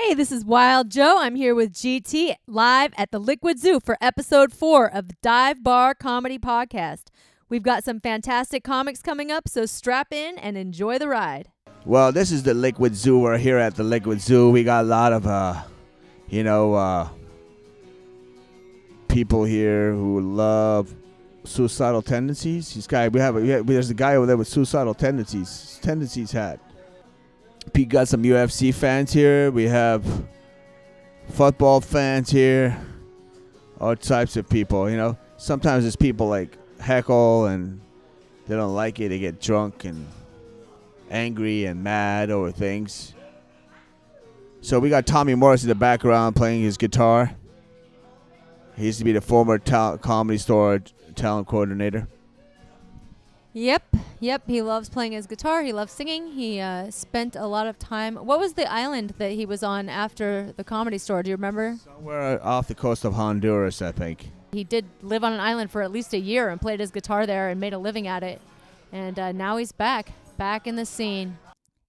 Hey, this is Wild Joe. I'm here with GT live at the Liquid Zoo for episode 4 of the Dive Bar Comedy Podcast. We've got some fantastic comics coming up, so strap in and enjoy the ride. Well, this is the Liquid Zoo. We're here at the Liquid Zoo. We got a lot of, people here who love suicidal tendencies. There's a guy over there with suicidal tendencies hat. We got some UFC fans here. We have football fans here. All types of people, you know. Sometimes there's people like heckle and they don't like it. They get drunk and angry and mad over things. So we got Tommy Morris in the background playing his guitar. He used to be the former Comedy Store talent coordinator. Yep. He loves playing his guitar. He loves singing. He spent a lot of time. What was the island that he was on after the Comedy Store? Do you remember? Somewhere off the coast of Honduras, I think. He did live on an island for at least a year and played his guitar there and made a living at it. And now he's back in the scene.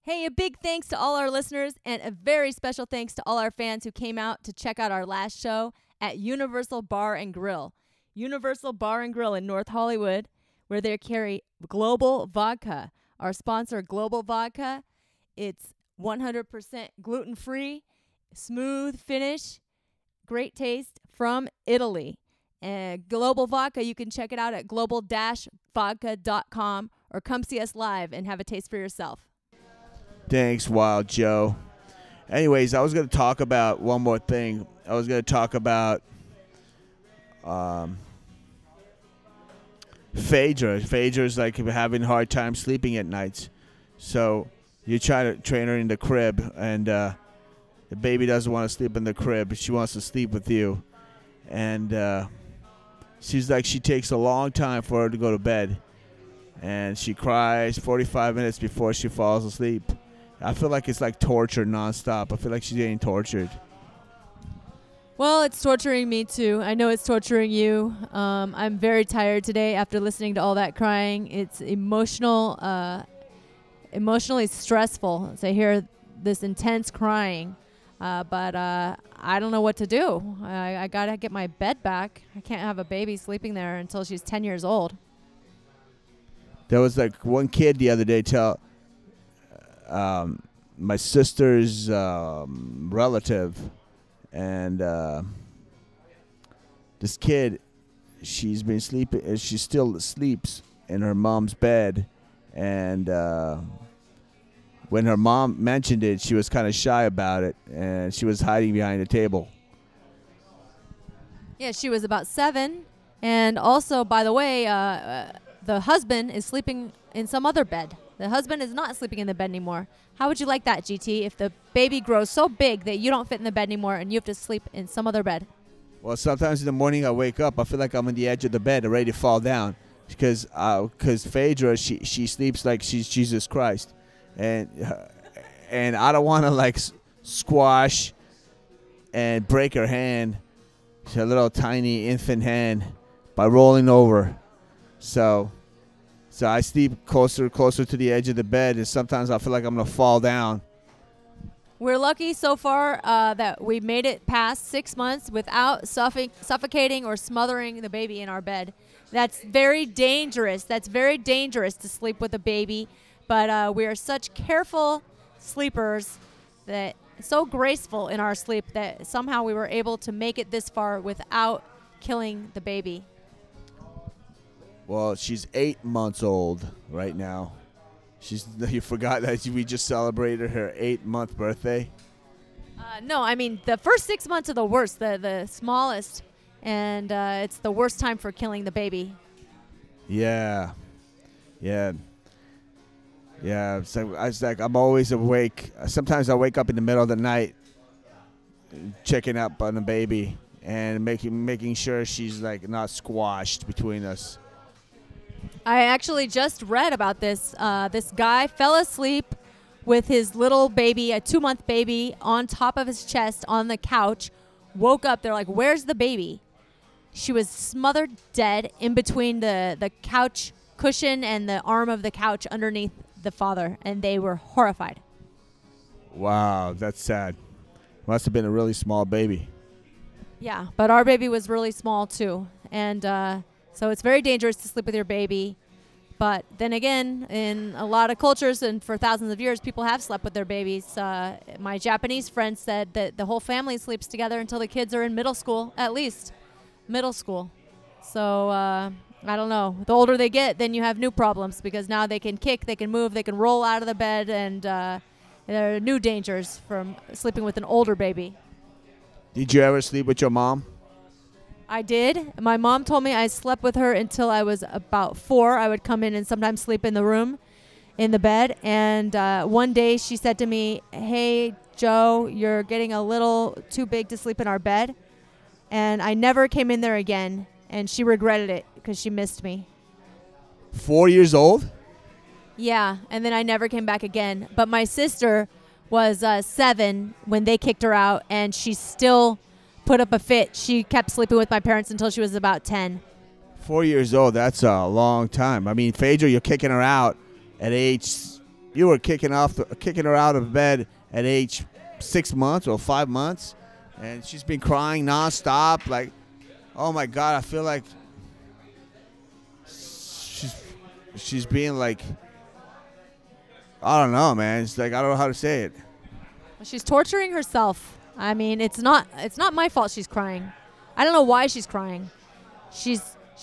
Hey, a big thanks to all our listeners and a very special thanks to all our fans who came out to check out our last show at Universal Bar and Grill. Universal Bar and Grill in North Hollywood, where they carry Global Vodka. Our sponsor, Global Vodka, it's 100% gluten-free, smooth finish, great taste from Italy. And Global Vodka, you can check it out at global-vodka.com or come see us live and have a taste for yourself. Thanks, Wild Joe. Anyways, I was going to talk about one more thing. I was going to talk about Phaedra. Phaedra's like having a hard time sleeping at nights. So you try to train her in the crib, and the baby doesn't want to sleep in the crib. She wants to sleep with you. And she's like, she takes a long time for her to go to bed. And she cries 45 minutes before she falls asleep. I feel like it's like torture nonstop. I feel like she's getting tortured. Well, it's torturing me too. I know it's torturing you. I'm very tired today after listening to all that crying. It's emotionally stressful to hear this intense crying. But I don't know what to do. I got to get my bed back. I can't have a baby sleeping there until she's 10 years old. There was like one kid the other day tell my sister's relative, and this kid, she's been sleeping. She still sleeps in her mom's bed, and when her mom mentioned it, she was kind of shy about it, and she was hiding behind a table. Yeah, she was about 7, and also, by the way, the husband is sleeping in some other bed. The husband is not sleeping in the bed anymore. How would you like that, GT, if the baby grows so big that you don't fit in the bed anymore and you have to sleep in some other bed? Well, sometimes in the morning I wake up, I feel like I'm on the edge of the bed, ready to fall down, because Phaedra, she sleeps like she's Jesus Christ, and I don't want to like squash and break her hand, her little tiny infant hand, by rolling over. So I sleep closer to the edge of the bed, and sometimes I feel like I'm going to fall down. We're lucky so far that we made it past 6 months without suffocating or smothering the baby in our bed. That's very dangerous. That's very dangerous to sleep with a baby. But we are such careful sleepers, that so graceful in our sleep, that somehow we were able to make it this far without killing the baby. Well, she's 8 months old right now. You forgot that we just celebrated her 8-month birthday? No, I mean, the first 6 months are the worst, the smallest, and it's the worst time for killing the baby. Yeah. It's like I'm always awake. Sometimes I wake up in the middle of the night checking up on the baby and making sure she's like not squashed between us. I actually just read about this. This guy fell asleep with his little baby, a 2-month baby, on top of his chest on the couch, woke up. They're like, "Where's the baby?" She was smothered dead in between the couch cushion and the arm of the couch underneath the father, and they were horrified. Wow, that's sad. Must have been a really small baby. Yeah, but our baby was really small too. And so it's very dangerous to sleep with your baby. But then again, in a lot of cultures and for thousands of years, people have slept with their babies. My Japanese friend said that the whole family sleeps together until the kids are in middle school, at least. Middle school. So I don't know. The older they get, then you have new problems because now they can kick, they can move, they can roll out of the bed, and there are new dangers from sleeping with an older baby. Did you ever sleep with your mom? I did. My mom told me I slept with her until I was about 4. I would come in and sometimes sleep in the room, in the bed. And one day she said to me, "Hey, Joe, you're getting a little too big to sleep in our bed." And I never came in there again. And she regretted it because she missed me. 4 years old? Yeah. And then I never came back again. But my sister was 7 when they kicked her out. And she still put up a fit. She kept sleeping with my parents until she was about 10. 4 years old, that's a long time. I mean, Phaedra, you're kicking her out at age, you were kicking her out of bed at age 6 months or 5 months, and she's been crying nonstop. Like, oh my God, I feel like she's being like, I don't know, man. It's like, I don't know how to say it. She's torturing herself. I mean, it's not my fault she's crying. I don't know why she's crying. She's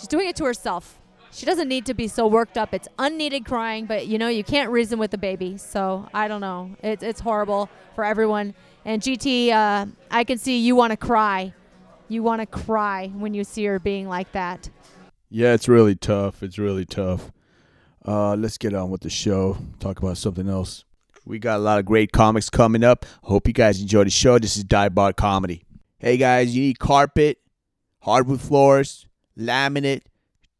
doing it to herself. She doesn't need to be so worked up. It's unneeded crying, but you can't reason with the baby. So I don't know. It's horrible for everyone. And GT, I can see you want to cry. You want to cry when you see her being like that. Yeah, it's really tough. It's really tough. Let's get on with the show. Talk about something else. We got a lot of great comics coming up. Hope you guys enjoy the show. This is Diebot Comedy. Hey guys, you need carpet, hardwood floors, laminate,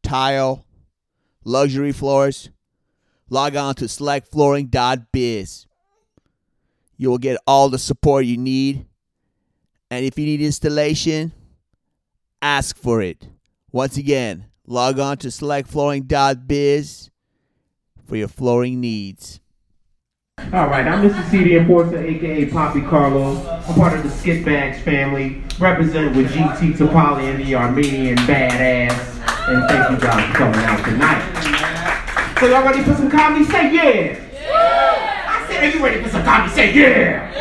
tile, luxury floors? Log on to selectflooring.biz. You will get all the support you need. And if you need installation, ask for it. Once again, log on to selectflooring.biz for your flooring needs. All right, I'm Mista See, the enforcer, a.k.a. Poppy Carlo. I'm part of the Skip Bags family, representing with GT Topali and the Armenian badass. And thank you guys for coming out tonight. So y'all ready for some comedy? Say yeah! Yeah! I said, are you ready for some comedy? Say yeah!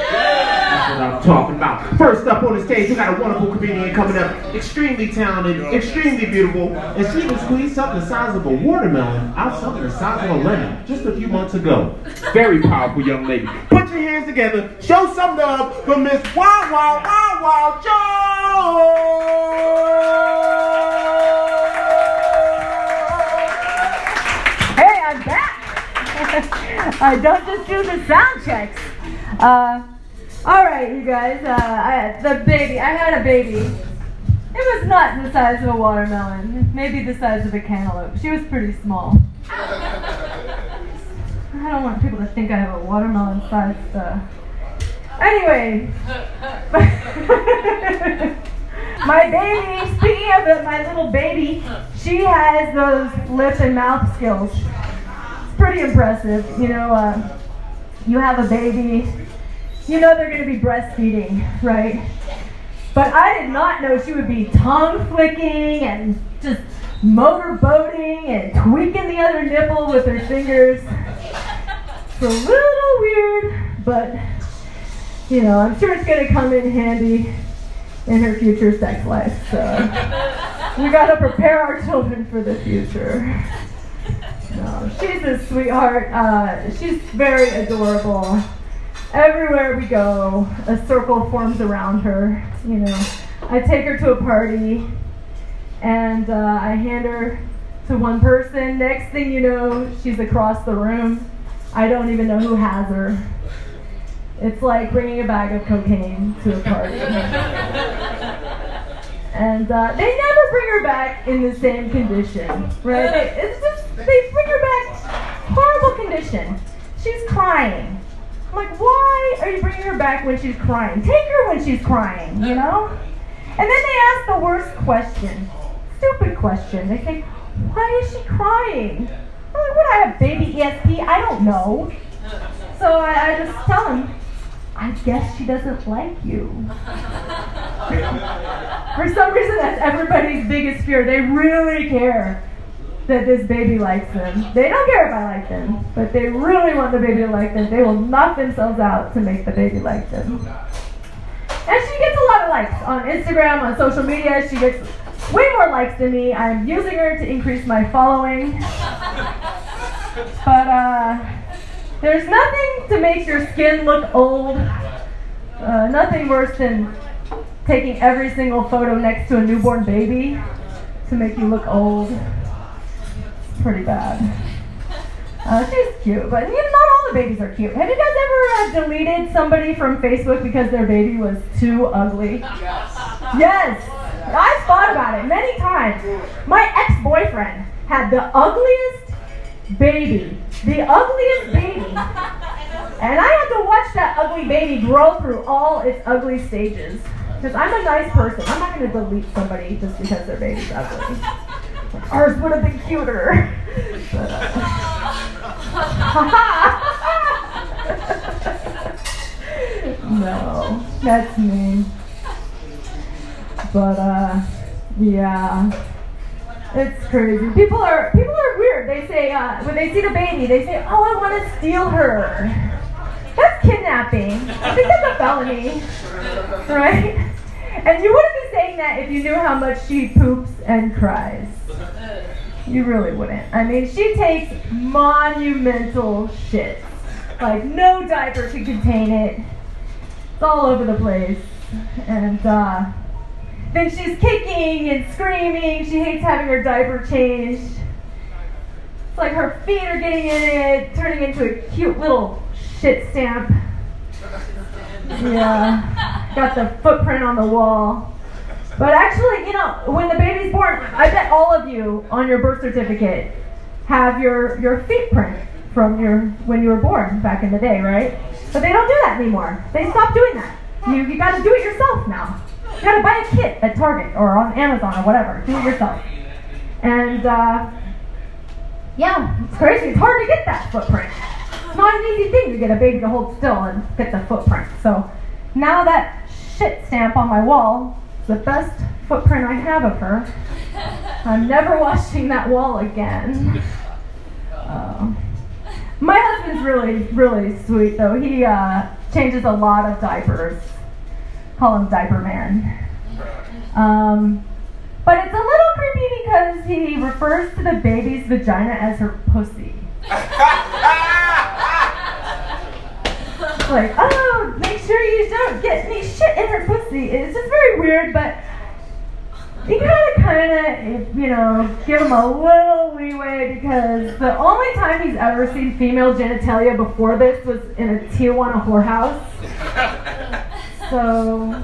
That's what I'm talking about. First up on the stage, we got a wonderful comedian coming up. Extremely talented, extremely beautiful. And she even squeezed something the size of a watermelon out something the size of a lemon just a few months ago. Very powerful young lady. Put your hands together. Show some love for Miss Wow Wow Wow Wow Joe! Hey, I'm back. I don't just do the sound checks. All right, you guys. I had a baby. It was not the size of a watermelon. Maybe the size of a cantaloupe. She was pretty small. I don't want people to think I have a watermelon-sized. Anyway, my baby. Speaking of it, my little baby, she has those lip and mouth skills. It's pretty impressive. You have a baby. You know they're going to be breastfeeding, right? But I did not know she would be tongue flicking and just motorboating and tweaking the other nipple with her fingers. It's a little weird, but I'm sure it's going to come in handy in her future sex life. So we got to prepare our children for the future. No, she's a sweetheart. She's very adorable. Everywhere we go, a circle forms around her. I take her to a party, and I hand her to one person. Next thing you know, she's across the room. I don't even know who has her. It's like bringing a bag of cocaine to a party. And they never bring her back in the same condition, right? They bring her back horrible condition. She's crying. I'm like, why are you bringing her back when she's crying? Take her when she's crying, And then they ask the worst question. Stupid question. They say, why is she crying? I'm like, what, I have baby ESP? I don't know. So I just tell them, I guess she doesn't like you. For some reason, that's everybody's biggest fear. They really care that this baby likes them. They don't care if I like them, but they really want the baby to like them. They will knock themselves out to make the baby like them. And she gets a lot of likes on Instagram, on social media. She gets way more likes than me. I'm using her to increase my following. But there's nothing to make your skin look old. Nothing worse than taking every single photo next to a newborn baby to make you look old. It's pretty bad. She's cute, but not all the babies are cute. Have you guys ever deleted somebody from Facebook because their baby was too ugly? Yes! I've thought about it many times. My ex-boyfriend had the ugliest baby. The ugliest baby. And I had to watch that ugly baby grow through all its ugly stages. Because I'm a nice person. I'm not going to delete somebody just because their baby's ugly. Ours would have been cuter. But, no, that's me. But yeah, it's crazy. People are weird. They say when they see the baby, they say, "Oh, I want to steal her." That's kidnapping. I think that's a felony, right? And you wouldn't be saying that if you knew how much she poops and cries. You really wouldn't. I mean, she takes monumental shits. Like, no diaper could contain it. It's all over the place. And then she's kicking and screaming. She hates having her diaper changed. It's like her feet are getting in it, turning into a cute little shit stamp. Yeah, got the footprint on the wall. But actually, you know, when the baby's born, I bet all of you on your birth certificate have your feet print from when you were born back in the day, right? But they don't do that anymore. They stopped doing that. You got to do it yourself now. You got to buy a kit at Target or on Amazon or whatever. Do it yourself. And yeah, it's crazy. It's hard to get that footprint. It's not an easy thing to get a baby to hold still and get the footprint. So now that shit stamp on my wall is the best footprint I have of her. I'm never washing that wall again. My husband's really, really sweet though. He changes a lot of diapers. Call him Diaper Man. But it's a little creepy because he refers to the baby's vagina as her pussy. Like, oh, make sure you don't get any shit in her pussy. It's just very weird, but you gotta you know, give him a little leeway because the only time he's ever seen female genitalia before this was in a Tijuana whorehouse. So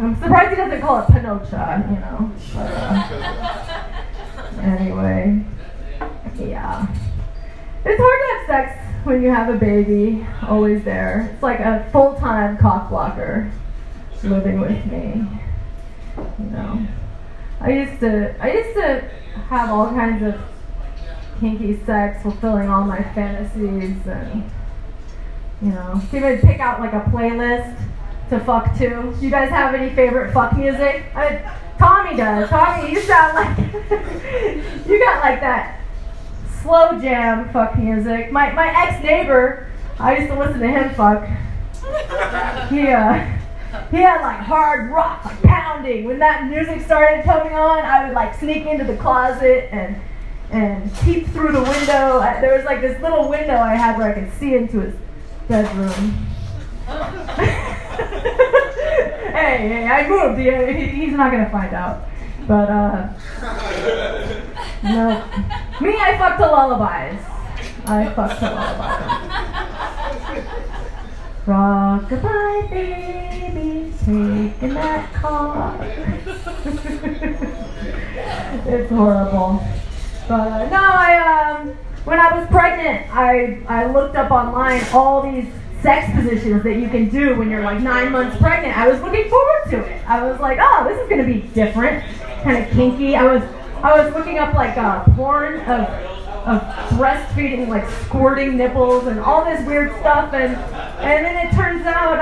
I'm surprised he doesn't call it Pinocha, you know. But, anyway, yeah. It's hard to have sex when you have a baby, always there. It's like a full-time cock blocker living with me. You know, I used to have all kinds of kinky sex, fulfilling all my fantasies, and you know, even pick out like a playlist to fuck to. Do you guys have any favorite fuck music? Tommy does. Tommy, you sound like you got like that slow jam fuck music. My ex-neighbor, I used to listen to him fuck. He had like hard rock, like pounding. When that music started coming on, I would like sneak into the closet and peep through the window. There was like this little window I had where I could see into his bedroom. Hey, I moved. He's not gonna find out. But no. Me, I fuck to lullabies. Rock-a-bye, baby, taking that car. It's horrible. But no, when I was pregnant, I looked up online all these sex positions that you can do when you're like 9 months pregnant. I was looking forward to it. I was like, oh, this is gonna be different, kind of kinky. I was looking up like porn of of breastfeeding, like squirting nipples and all this weird stuff. And then it turns out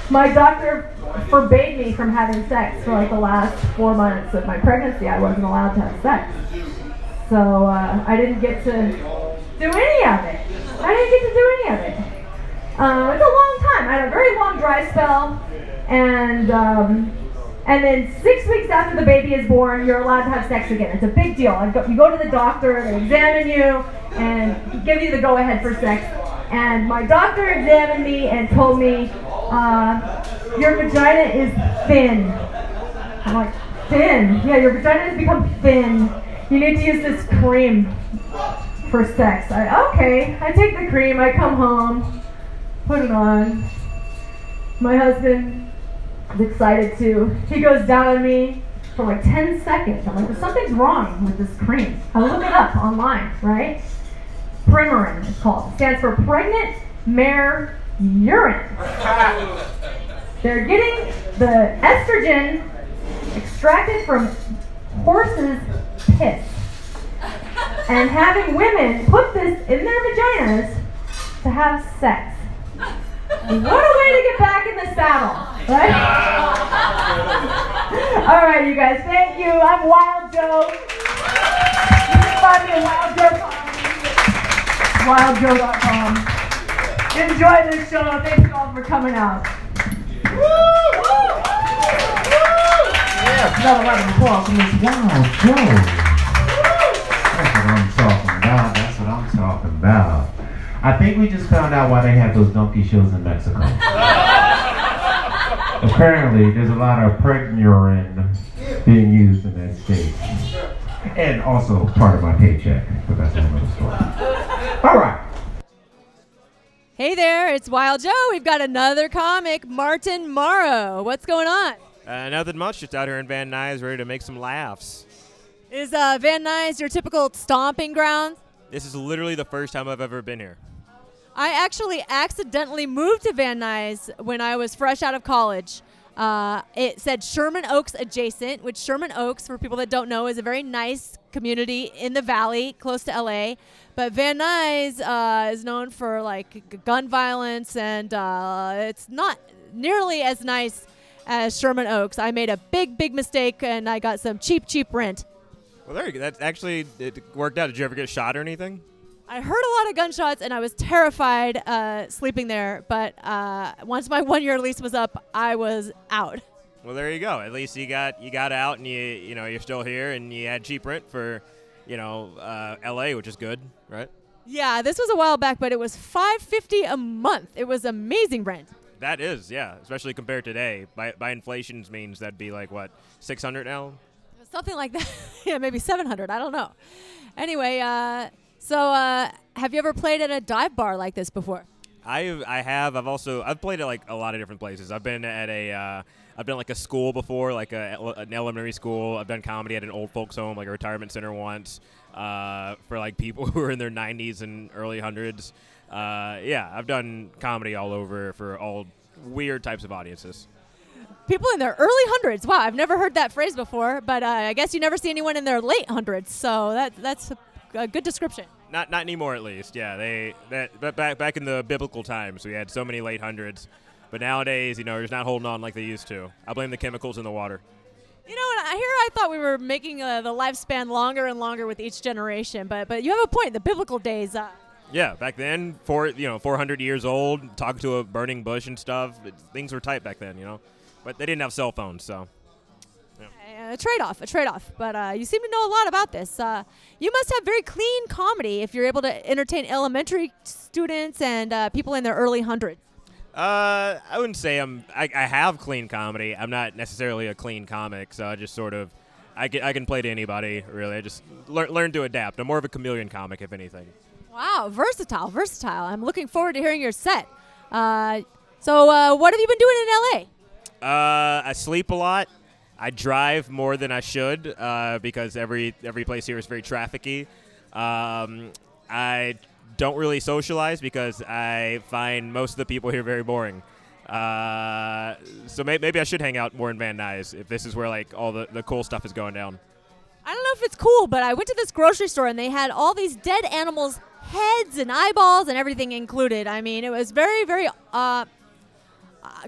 my doctor forbade me from having sex for like the last 4 months of my pregnancy. I wasn't allowed to have sex. So I didn't get to do any of it. It's a long time. I had a very long dry spell, and then 6 weeks after the baby is born, you're allowed to have sex again. It's a big deal. You go to the doctor, they examine you, and give you the go-ahead for sex. And my doctor examined me and told me, your vagina is thin. I'm like, thin? Yeah, your vagina has become thin. You need to use this cream for sex. Okay, I take the cream, I come home, put it on. My husband is excited too. He goes down on me for like 10 seconds. I'm like, something's wrong with this cream. I look it up online, right? Premarin, it's called. It stands for pregnant mare urine. They're getting the estrogen extracted from horses' piss and having women put this in their vaginas to have sex. What a way to get back in the saddle, right? All right, you guys, thank you. I'm Wild Joe. You can find me at wildjoe.com. Enjoy this show. Thank you all for coming out. Yeah, another round of applause from this Wild Joe. That's what I'm talking about. I think we just found out why they have those donkey shows in Mexico. Apparently, there's a lot of pregnurine being used in that state. And also part of my paycheck, but that's another story. All right. Hey there, it's Wild Joe. We've got another comic, Martin Marrow. What's going on? Nothing much, just out here in Van Nuys, ready to make some laughs. Is Van Nuys your typical stomping ground? This is literally the first time I've ever been here. I actually accidentally moved to Van Nuys when I was fresh out of college. It said Sherman Oaks adjacent, which Sherman Oaks, for people that don't know, is a very nice community in the valley, close to LA. But Van Nuys is known for like gun violence, and it's not nearly as nice as Sherman Oaks. I made a big mistake, and I got some cheap rent. Well, there you go. That actually it worked out. Did you ever get shot or anything? I heard a lot of gunshots, and I was terrified sleeping there. But once my 1-year lease was up, I was out. Well, there you go. At least you got out, and you're still here, and you had cheap rent for, LA, which is good, right? Yeah, this was a while back, but it was $550 a month. It was amazing rent. That is, yeah, especially compared to today. By inflation means that'd be like what, $600 now? Something like that. Yeah, maybe $700. I don't know. Anyway, so have you ever played at a dive bar like this before? I have. I've played at like a lot of different places. I've been at I've done like a school before, like an elementary school. I've done comedy at an old folks home, like a retirement center once, for like people who are in their 90s and early hundreds. Yeah, I've done comedy all over for all weird types of audiences. People in their early hundreds. Wow, I've never heard that phrase before, but I guess you never see anyone in their late hundreds, so that's a good description. Not anymore, at least. Yeah, back in the biblical times, we had so many late hundreds, but nowadays, they're just not holding on like they used to. I blame the chemicals in the water. I thought we were making the lifespan longer and longer with each generation, but you have a point. The biblical days. Yeah, back then, 400 years old, talking to a burning bush and stuff. Things were tight back then, But they didn't have cell phones, so. Yeah. A trade-off. But you seem to know a lot about this. You must have very clean comedy if you're able to entertain elementary students and people in their early hundreds. I wouldn't say I have clean comedy. I'm not necessarily a clean comic, so I just sort of, I can play to anybody, really. I just learn to adapt. I'm more of a chameleon comic, if anything. Wow, versatile. I'm looking forward to hearing your set. So what have you been doing in L.A.? I sleep a lot. I drive more than I should because every place here is very traffic-y. I don't really socialize because I find most of the people here very boring. So maybe I should hang out more in Van Nuys if this is where like all the cool stuff is going down. I don't know if it's cool, but I went to this grocery store and they had all these dead animals' heads and eyeballs and everything included. I mean, it was very, very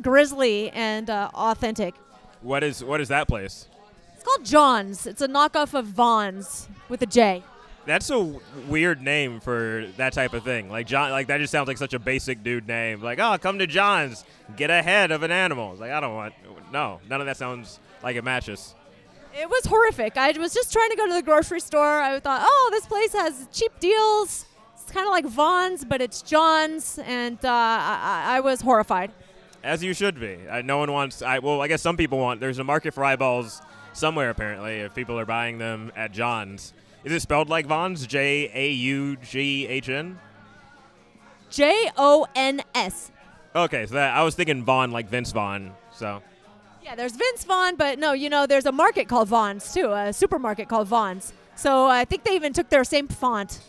grisly and authentic. What is that place? It's called John's. It's a knockoff of Vaughn's with a J. That's a weird name for that type of thing. Like John, like that just sounds like such a basic dude name. Like, oh, come to John's, get a head of an animal. It's like, I don't want. No, none of that sounds like it matches. It was horrific. I was just trying to go to the grocery store. I thought, oh, this place has cheap deals. It's kind of like Vaughn's, but it's John's, and I was horrified. As you should be. No one wants. Well, I guess some people want. There's a market for eyeballs somewhere apparently. If people are buying them at John's. Is it spelled like Vaughn's? Jaughn? Jons. Okay, so I was thinking Vaughn like Vince Vaughn. So. Yeah, there's Vince Vaughn, but no, there's a market called Vaughn's too, a supermarket called Vaughn's. So I think they even took their same font.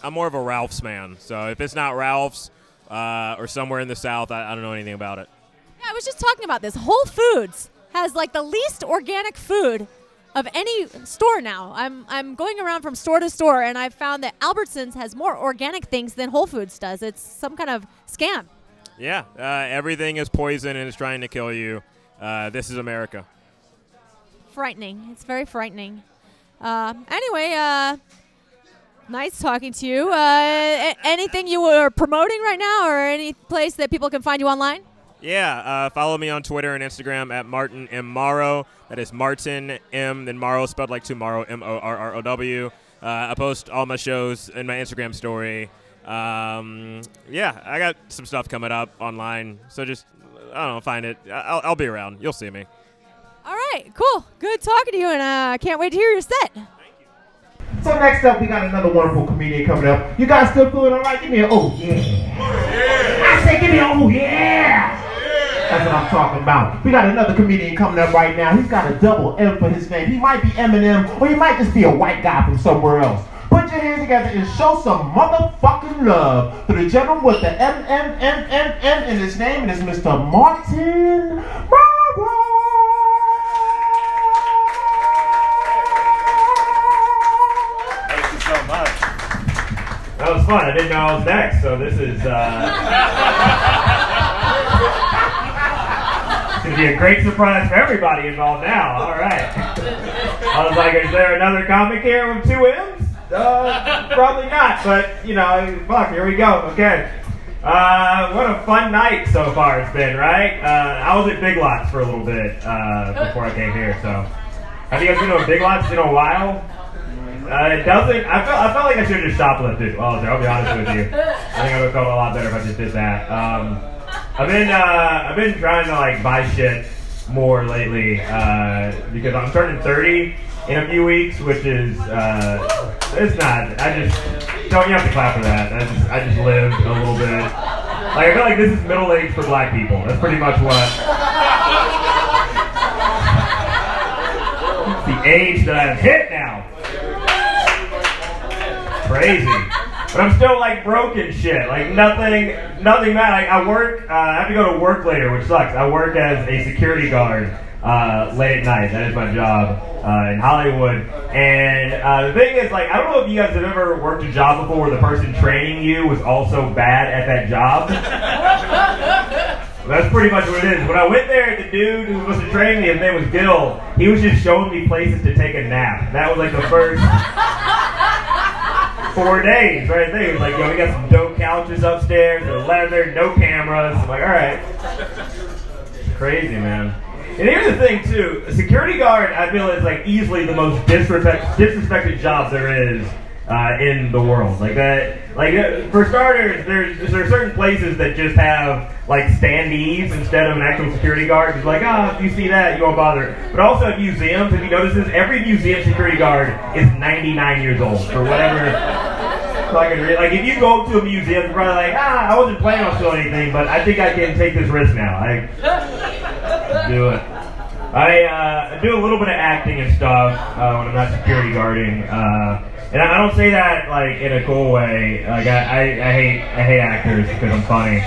I'm more of a Ralph's man. So if it's not Ralph's or somewhere in the South, I don't know anything about it. Yeah, I was just talking about this. Whole Foods has like the least organic food of any store now. I'm going around from store to store, and I've found that Albertsons has more organic things than Whole Foods does. It's some kind of scam. Yeah, everything is poison and is trying to kill you. This is America. Frightening. It's very frightening. Anyway, nice talking to you. Anything you are promoting right now, or any place that people can find you online? Yeah, follow me on Twitter and Instagram at Martin M. Marrow. That is Martin M. then Marrow, spelled like tomorrow, M-O-R-R-O-W. I post all my shows in my Instagram story. Yeah, I got some stuff coming up online, so just, I don't know, find it. I'll be around. You'll see me. All right, cool. Good talking to you, and I can't wait to hear your set. So next up, we got another wonderful comedian coming up. You guys still feeling all right? Give me a oh yeah. I say give me a oh yeah. That's what I'm talking about. We got another comedian coming up right now. He's got a double M for his name. He might be Eminem, or he might just be a white guy from somewhere else. Put your hands together and show some motherfucking love to the gentleman with the M in his name, and it's Mr. Martin Marrow. Thank you so much. That was fun. I didn't know I was next, so this is going to be a great surprise for everybody involved now. All right. I was like, is there another comic here with two M's? Probably not, but, fuck, here we go. Okay. What a fun night so far it's been, right? I was at Big Lots for a little bit before I came here, so. Have you guys been to Big Lots in a while? It doesn't. I felt like I should have just shoplifted. Well, I'll be honest with you. I think I would have felt a lot better if I just did that. I've been trying to like buy shit more lately because I'm turning 30 in a few weeks, which is it's not. You have to clap for that. I just lived a little bit. Like I feel like this is middle age for black people. That's pretty much what. The age that I've hit now. Crazy. But I'm still like broken shit. Like nothing bad. Like I work, I have to go to work later, which sucks. I work as a security guard late at night. That is my job in Hollywood. And the thing is, like, I don't know if you guys have ever worked a job before where the person training you was also bad at that job. That's pretty much what it is. When I went there, the dude who was supposed to train me, his name was Gil, he was just showing me places to take a nap. That was like the first 4 days right there. He was like, yo, we got some dope couches upstairs, they're leather, no cameras. I'm like, all right. Crazy, man. And here's the thing, too. A security guard, I feel, is like easily the most disrespected job there is in the world. Like that. Like for starters, there's certain places that just have like standees instead of an actual security guard. It's like, if you see that, you won't bother. But also at museums, if you notice this, every museum security guard is 99 years old for whatever. Like if you go to a museum, you're probably like, I wasn't planning on stealing anything, but I think I can take this risk now. I do it. I do a little bit of acting and stuff when I'm not security guarding. And I don't say that like in a cool way. Like I hate actors because I'm funny.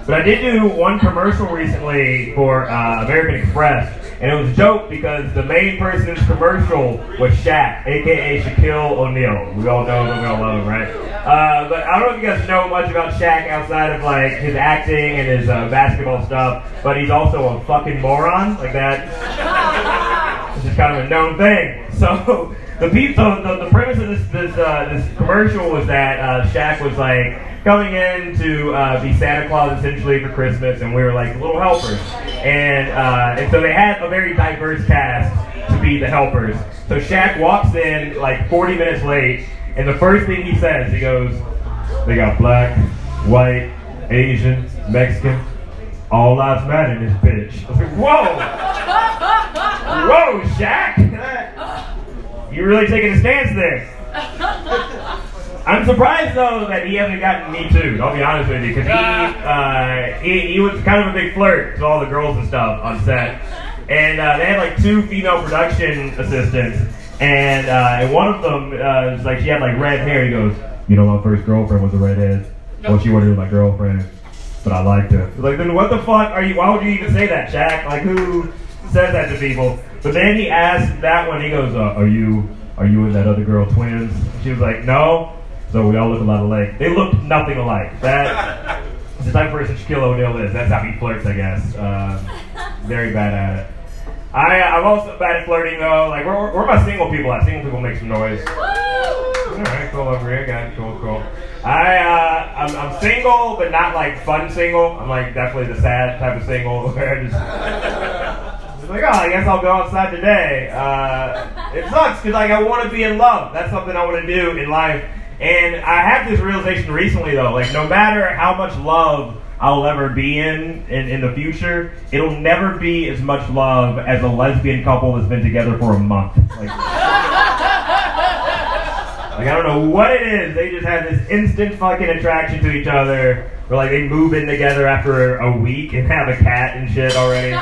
But I did do one commercial recently for American Express, and it was a joke because the main person in the commercial was Shaq, a.k.a. Shaquille O'Neal. We all know him, we all love him, right? But I don't know if you guys know much about Shaq outside of like his acting and his basketball stuff, but he's also a fucking moron, like that. It's just kind of a known thing. So the premise of this commercial was that Shaq was like coming in to be Santa Claus essentially for Christmas, and we were like little helpers, and so they had a very diverse cast to be the helpers. So Shaq walks in like 40 minutes late, and the first thing he says, he goes, "They got black, white, Asian, Mexican, all lives matter in this bitch." I was like, whoa, whoa, Shaq, you're really taking a stance there. I'm surprised though that he hasn't gotten Me Too. I'll be honest with you, because he was kind of a big flirt to all the girls and stuff on set, and they had like 2 female production assistants, and one of them was like, she had like red hair. He goes, "You know, my first girlfriend was a redhead. Well, she wasn't my girlfriend, but I liked her." Like, then what the fuck are you? Why would you even say that, Shaq? Like, who says that to people? But then he asked that one. He goes, "Are you and that other girl twins?" She was like, "No." So we all look a lot alike. They looked nothing alike. That's the type of person Shaquille O'Neal is. That's how he flirts, I guess. Very bad at it. I'm also bad at flirting though. Like, where my single people at? Single people make some noise. Alright, cool over here, guys. Cool. I'm single, but not like fun single. I'm like definitely the sad type of single where I just like, oh, I guess I'll go outside today. It sucks because like I want to be in love. That's something I want to do in life. And I had this realization recently though, like no matter how much love I'll ever be in the future, it'll never be as much love as a lesbian couple that's been together for a month. Like I don't know what it is, they just have this instant fucking attraction to each other, where like they move in together after a week and have a cat and shit already.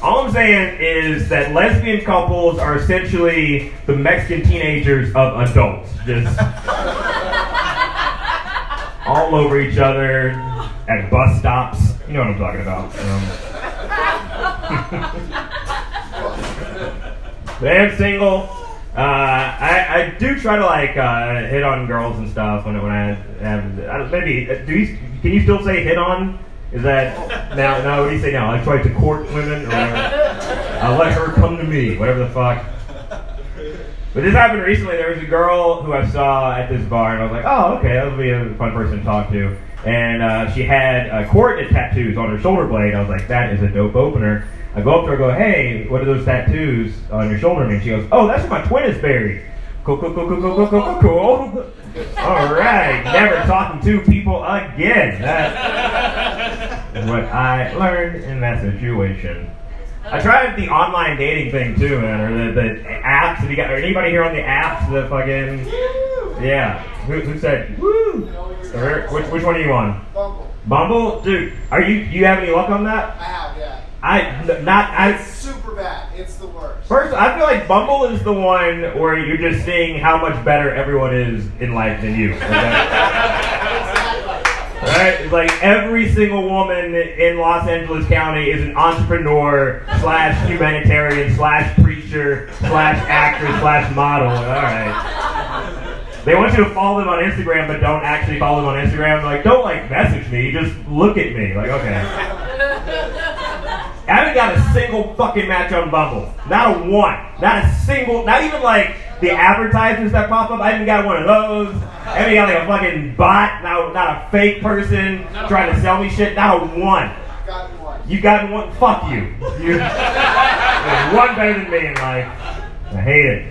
All I'm saying is that lesbian couples are essentially the Mexican teenagers of adults. Just all over each other at bus stops. You know what I'm talking about. But I'm single. I do try to like hit on girls and stuff when I have maybe can you still say hit on? Is that now? What do you say now? I try to court women, or I'll let her come to me, whatever the fuck. But this happened recently. There was a girl who I saw at this bar, and I was like, oh, okay, that'll be a fun person to talk to. And she had coordinate tattoos on her shoulder blade. I was like, that is a dope opener. I go up to her, and go, hey, what are those tattoos on your shoulder mean? She goes, oh, that's where my twin is buried. Cool. All right, never talking to people again. That's what I learned in that situation. I tried the online dating thing too, man, or the apps. Have you got? Are anybody here on the apps? The fucking yeah. Who said woo? Which one are you on? Bumble, dude. Are you have any luck on that? I have, yeah. It's super bad. It's the worst. First, I feel like Bumble is the one where you're just seeing how much better everyone is in life than you. Okay? Right? It's like every single woman in Los Angeles County is an entrepreneur / humanitarian / preacher / actress / model. All right. They want you to follow them on Instagram, but don't actually follow them on Instagram. Like, don't like message me, just look at me. Like, okay. I haven't got a single fucking match on Bumble. Not a one. Not a single, not even like the advertisements that pop up. I haven't got one of those. I haven't got like a fucking bot, not a fake person trying to sell me shit. Not a one. You got one? Fuck you. You're one better than me in life. I hate it.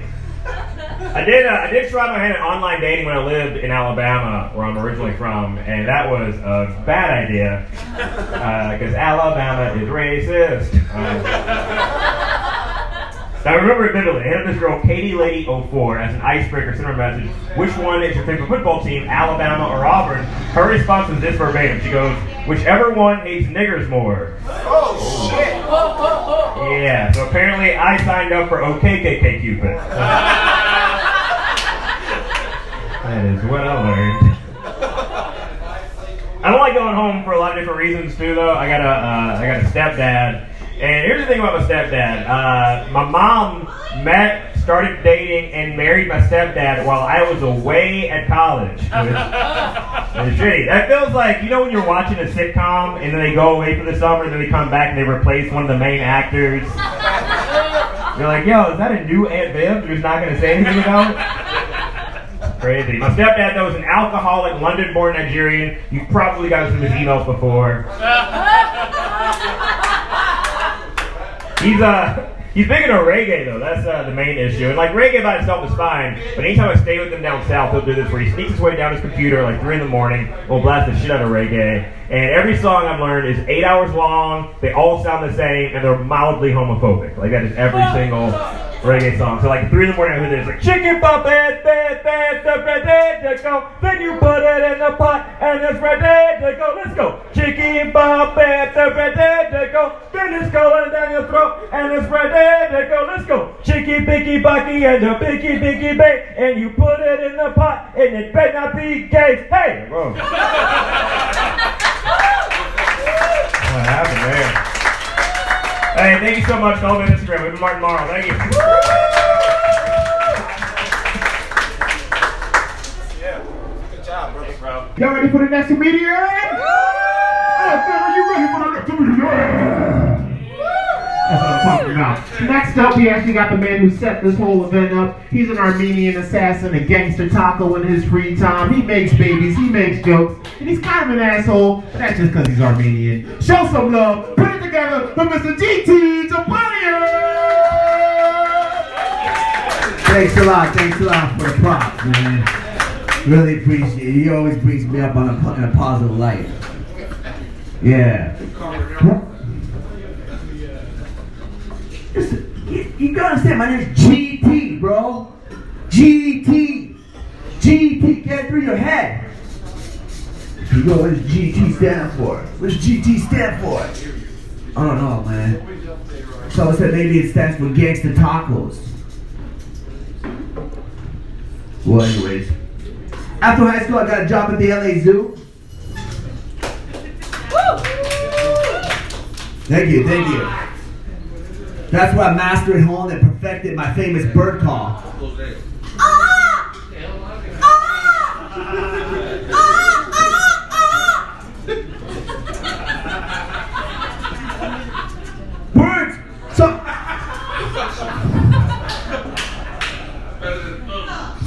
I did try my hand at online dating when I lived in Alabama, where I'm originally from, and that was a bad idea, because Alabama is racist. Now I remember it vividly. I had this girl, Katie Lady 04, as an icebreaker, sent her a message, which one is your favorite football team, Alabama or Auburn? Her response was this verbatim. She goes, whichever one hates niggers more. Oh, shit. Yeah, so apparently I signed up for OKKK Cupid. That is what I learned. I don't like going home for a lot of different reasons too, though. I got a stepdad, and here's the thing about my stepdad. My mom started dating, and married my stepdad while I was away at college. It was shitty. That feels like, you know, when you're watching a sitcom and then they go away for the summer and then they come back and they replace one of the main actors. You're like, yo, is that a new Aunt Viv who's not going to say anything about it? Crazy. My stepdad, though, is an alcoholic, London-born Nigerian. You've probably gotten some of his emails before. He's big into reggae, though. That's the main issue. And, like, reggae by itself is fine, but anytime I stay with him down south, he'll do this where he sneaks his way down his computer like 3 in the morning, will blast the shit out of reggae. And every song I've learned is 8 hours long, they all sound the same, and they're mildly homophobic. Like, that is every single reggae song. So, like, 3 in the morning, I hear this, like, chicken pop, bad, the ready to go. Then you put it in the pot, and it's ready to go. Let's go. Chicken pop, bad, the ready to go. Then it's going down your throat, and it's ready to go. Let's go. Chicky, bicky, bucky, and the bicky, bicky, bake. And you put it in the pot, and it better not be gay. Hey! Whoa. What happened there? Hey, thank you so much to all of Instagram. We've been Martin Marrow. Thank you. Yeah. Good job, brother. Thanks, bro. Y'all ready for the next comedian? Oh, Sam, are you ready for the next comedian? That's what I'm talking about. Next up, we actually got the man who set this whole event up. He's an Armenian assassin, a gangster taco in his free time. He makes babies, he makes jokes, and he's kind of an asshole, but that's just because he's Armenian. Show some love, put it together for Mr. GT Tapania! Thanks a lot for the props, man. Really appreciate it. He always brings me up in a positive light. Yeah. You gotta understand, my name's GT, bro. GT. GT, get it through your head. You go, what does GT stand for? What does GT stand for? I don't know, man. So I said maybe it stands for gangster tacos. Well, anyways. After high school, I got a job at the LA Zoo. Thank you. That's where I mastered home and perfected my famous bird call. Birds!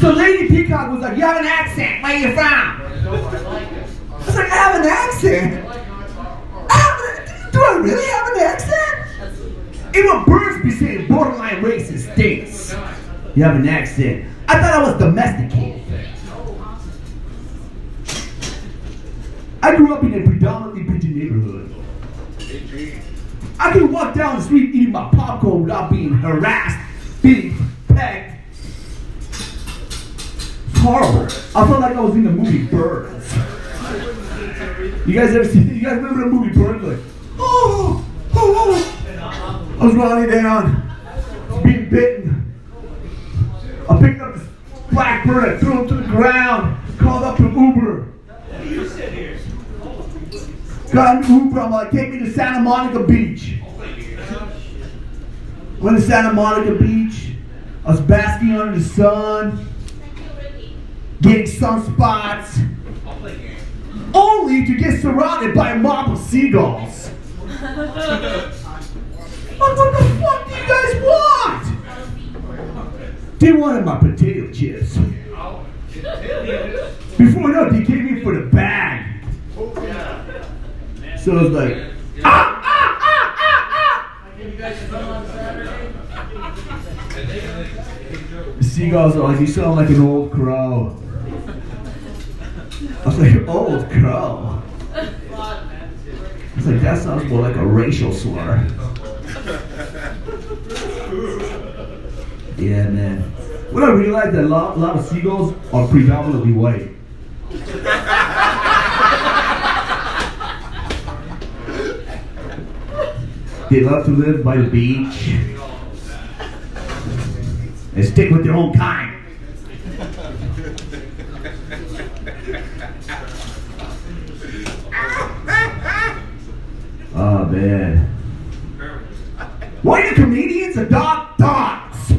So Lady Peacock was like, you have an accent, where are you from? I was like, I have an accent? Do I really have an accent? Even birds be saying borderline racist things. You have an accent. I thought I was domesticated. I grew up in a predominantly pigeon neighborhood. I could walk down the street eating my popcorn without being harassed, being pecked. It's horrible. I felt like I was in the movie Birds. You guys remember the movie Birds? Like, oh. I was running down, being bitten. I picked up this black bird, I threw him to the ground, called up an Uber. Got an Uber, I'm like, take me to Santa Monica Beach. Went to Santa Monica Beach. I was basking under the sun, getting sunspots, only to get surrounded by a mob of seagulls. What the fuck do you guys want? They wanted my potato chips. Before I know it, they came in for the bag. So I was like, The seagulls are like, you sound like an old crow. I was like, old crow? I was like, that sounds more like a racial slur. Yeah, man. When I realized that a lot of seagulls are predominantly white. They love to live by the beach. They stick with their own kind. man. Why do comedians adopt dogs?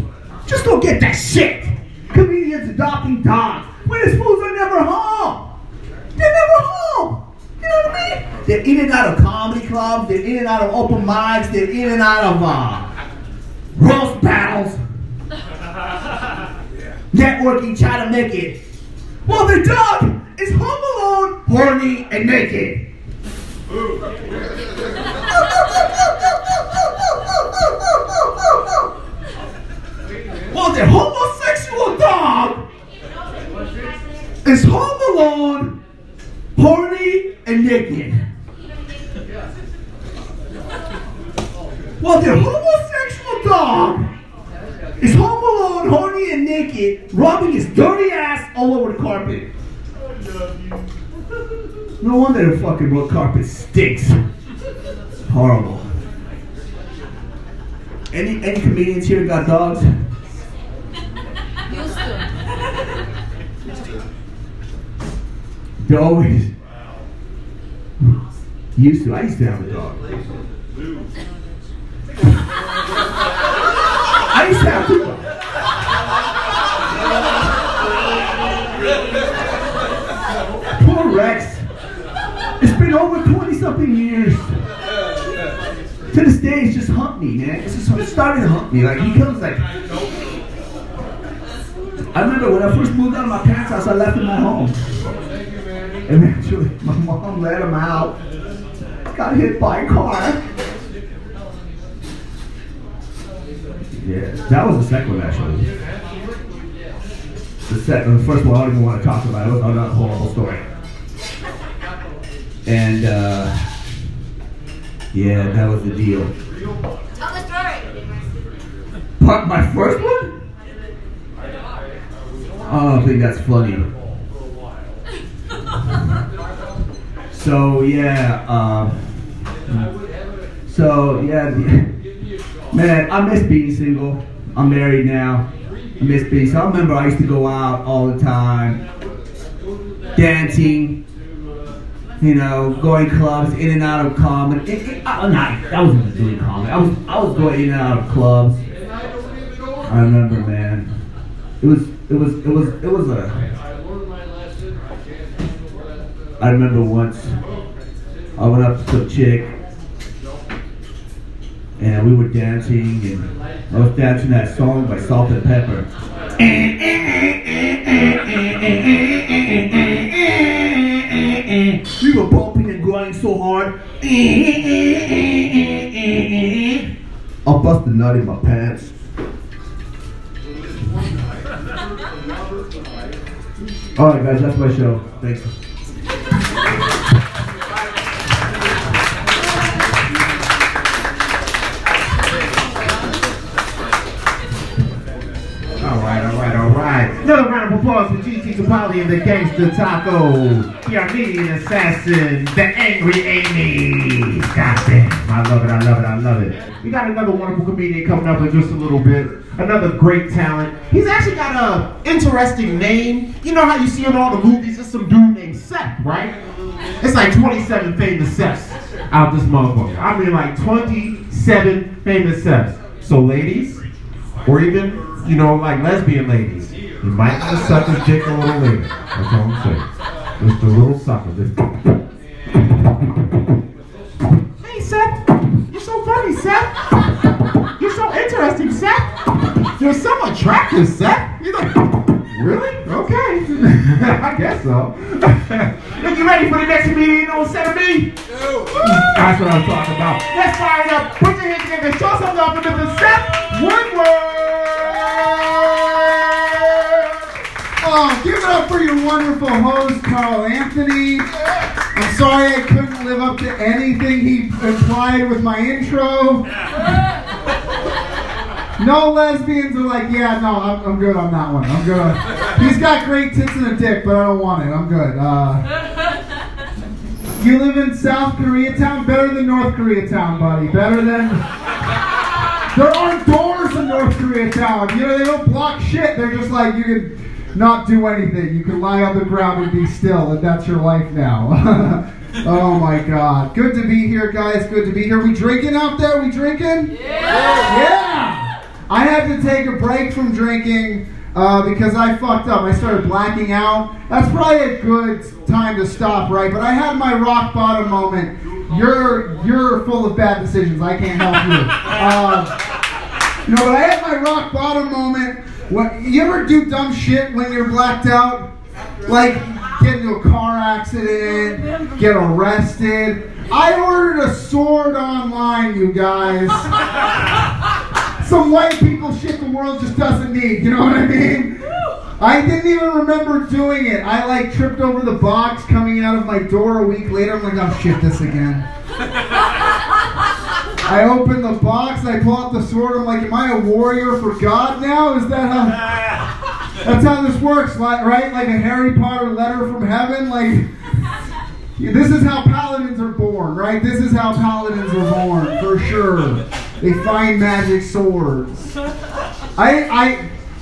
Just don't get that shit. Comedians adopting dogs when his fools are never home. They're never home. You know what I mean? They're in and out of comedy clubs. They're in and out of open mics. They're in and out of roast battles. Networking, trying to make it. Well, their dog is home alone, horny, and naked. Well, their homosexual dog is home alone, horny, and naked. Well, their homosexual dog is home alone, horny, and naked, rubbing his dirty ass all over the carpet. No wonder the fucking red carpet stinks. Horrible. Any comedians here got dogs? They're always used to. I used to have a dog. I used to have two dogs. Poor Rex. It's been over 20-something years. To this day, it's just hump me, man. It's starting to hump me. Like, he comes like... I remember when I first moved out of my parents' house, I left him at home. Eventually, my mom let him out. Got hit by a car. Yeah, that was the second one, actually. The first one I don't even want to talk about. It was another horrible story. And, yeah, that was the deal. Tell the story. My first one? I don't think that's funny. So yeah, man, I miss being single. I'm married now. I miss being single. I remember I used to go out all the time, dancing, you know, going clubs, in and out of comedy. I wasn't doing comedy. I was going in and out of clubs. I remember, man. It was a. I remember once I went up to some chick and we were dancing, and I was dancing that song by Salt and Pepper. We were bumping and grinding so hard. I busted a nut in my pants. Alright guys, that's my show. Thanks. Alright. Another round of applause for GT Capali and the Gangsta Taco. The Armenian Assassin, the Angry Amy. God damn, I love it. We got another wonderful comedian coming up in just a little bit. Another great talent. He's actually got an interesting name. You know how you see in all the movies, there's some dude named Seth, right? It's like 27 famous Seths out this motherfucker. I mean like 27 famous Seths. So ladies, or even, you know, like lesbian ladies, you might want to suck his dick a little later. That's all I'm saying. Just a little sucker. Hey Seth, you're so funny, Seth. You're so interesting, Seth. You're so attractive, Seth. You're like, really? Okay. I guess so. Look, you ready for the next comedian on set of me? That's what I'm talking about. Let's fire it up. Put your hands together. Show some love to Mr. Seth Woodward. Oh, give it up for your wonderful host, Carl Anthony. I'm sorry I couldn't live up to anything he implied with my intro. No lesbians are like, yeah, no, I'm good on that one. I'm good. He's got great tits and a dick, but I don't want it. I'm good. You live in South Koreatown? Better than North Koreatown, buddy. Better than... There aren't doors in North Koreatown. You know, they don't block shit. They're just like, you can not do anything. You can lie on the ground and be still, and that's your life now. Oh my God. Good to be here, guys. Good to be here. We drinking out there? We drinking? Yeah! I had to take a break from drinking because I fucked up. I started blacking out. That's probably a good time to stop, right? But I had my rock bottom moment. You're full of bad decisions. I can't help you. But I had my rock bottom moment. You ever do dumb shit when you're blacked out? Like get into a car accident, get arrested. I ordered a sword online, you guys. Some white people shit the world just doesn't need, you know what I mean? I didn't even remember doing it. I like tripped over the box coming out of my door a week later. I'm like, oh shit, this again. I open the box, I pull out the sword, I'm like, am I a warrior for God now? Is that how... That's how this works, right? Like a Harry Potter letter from heaven? Like, this is how paladins are born, right? This is how paladins are born, for sure. They find magic swords.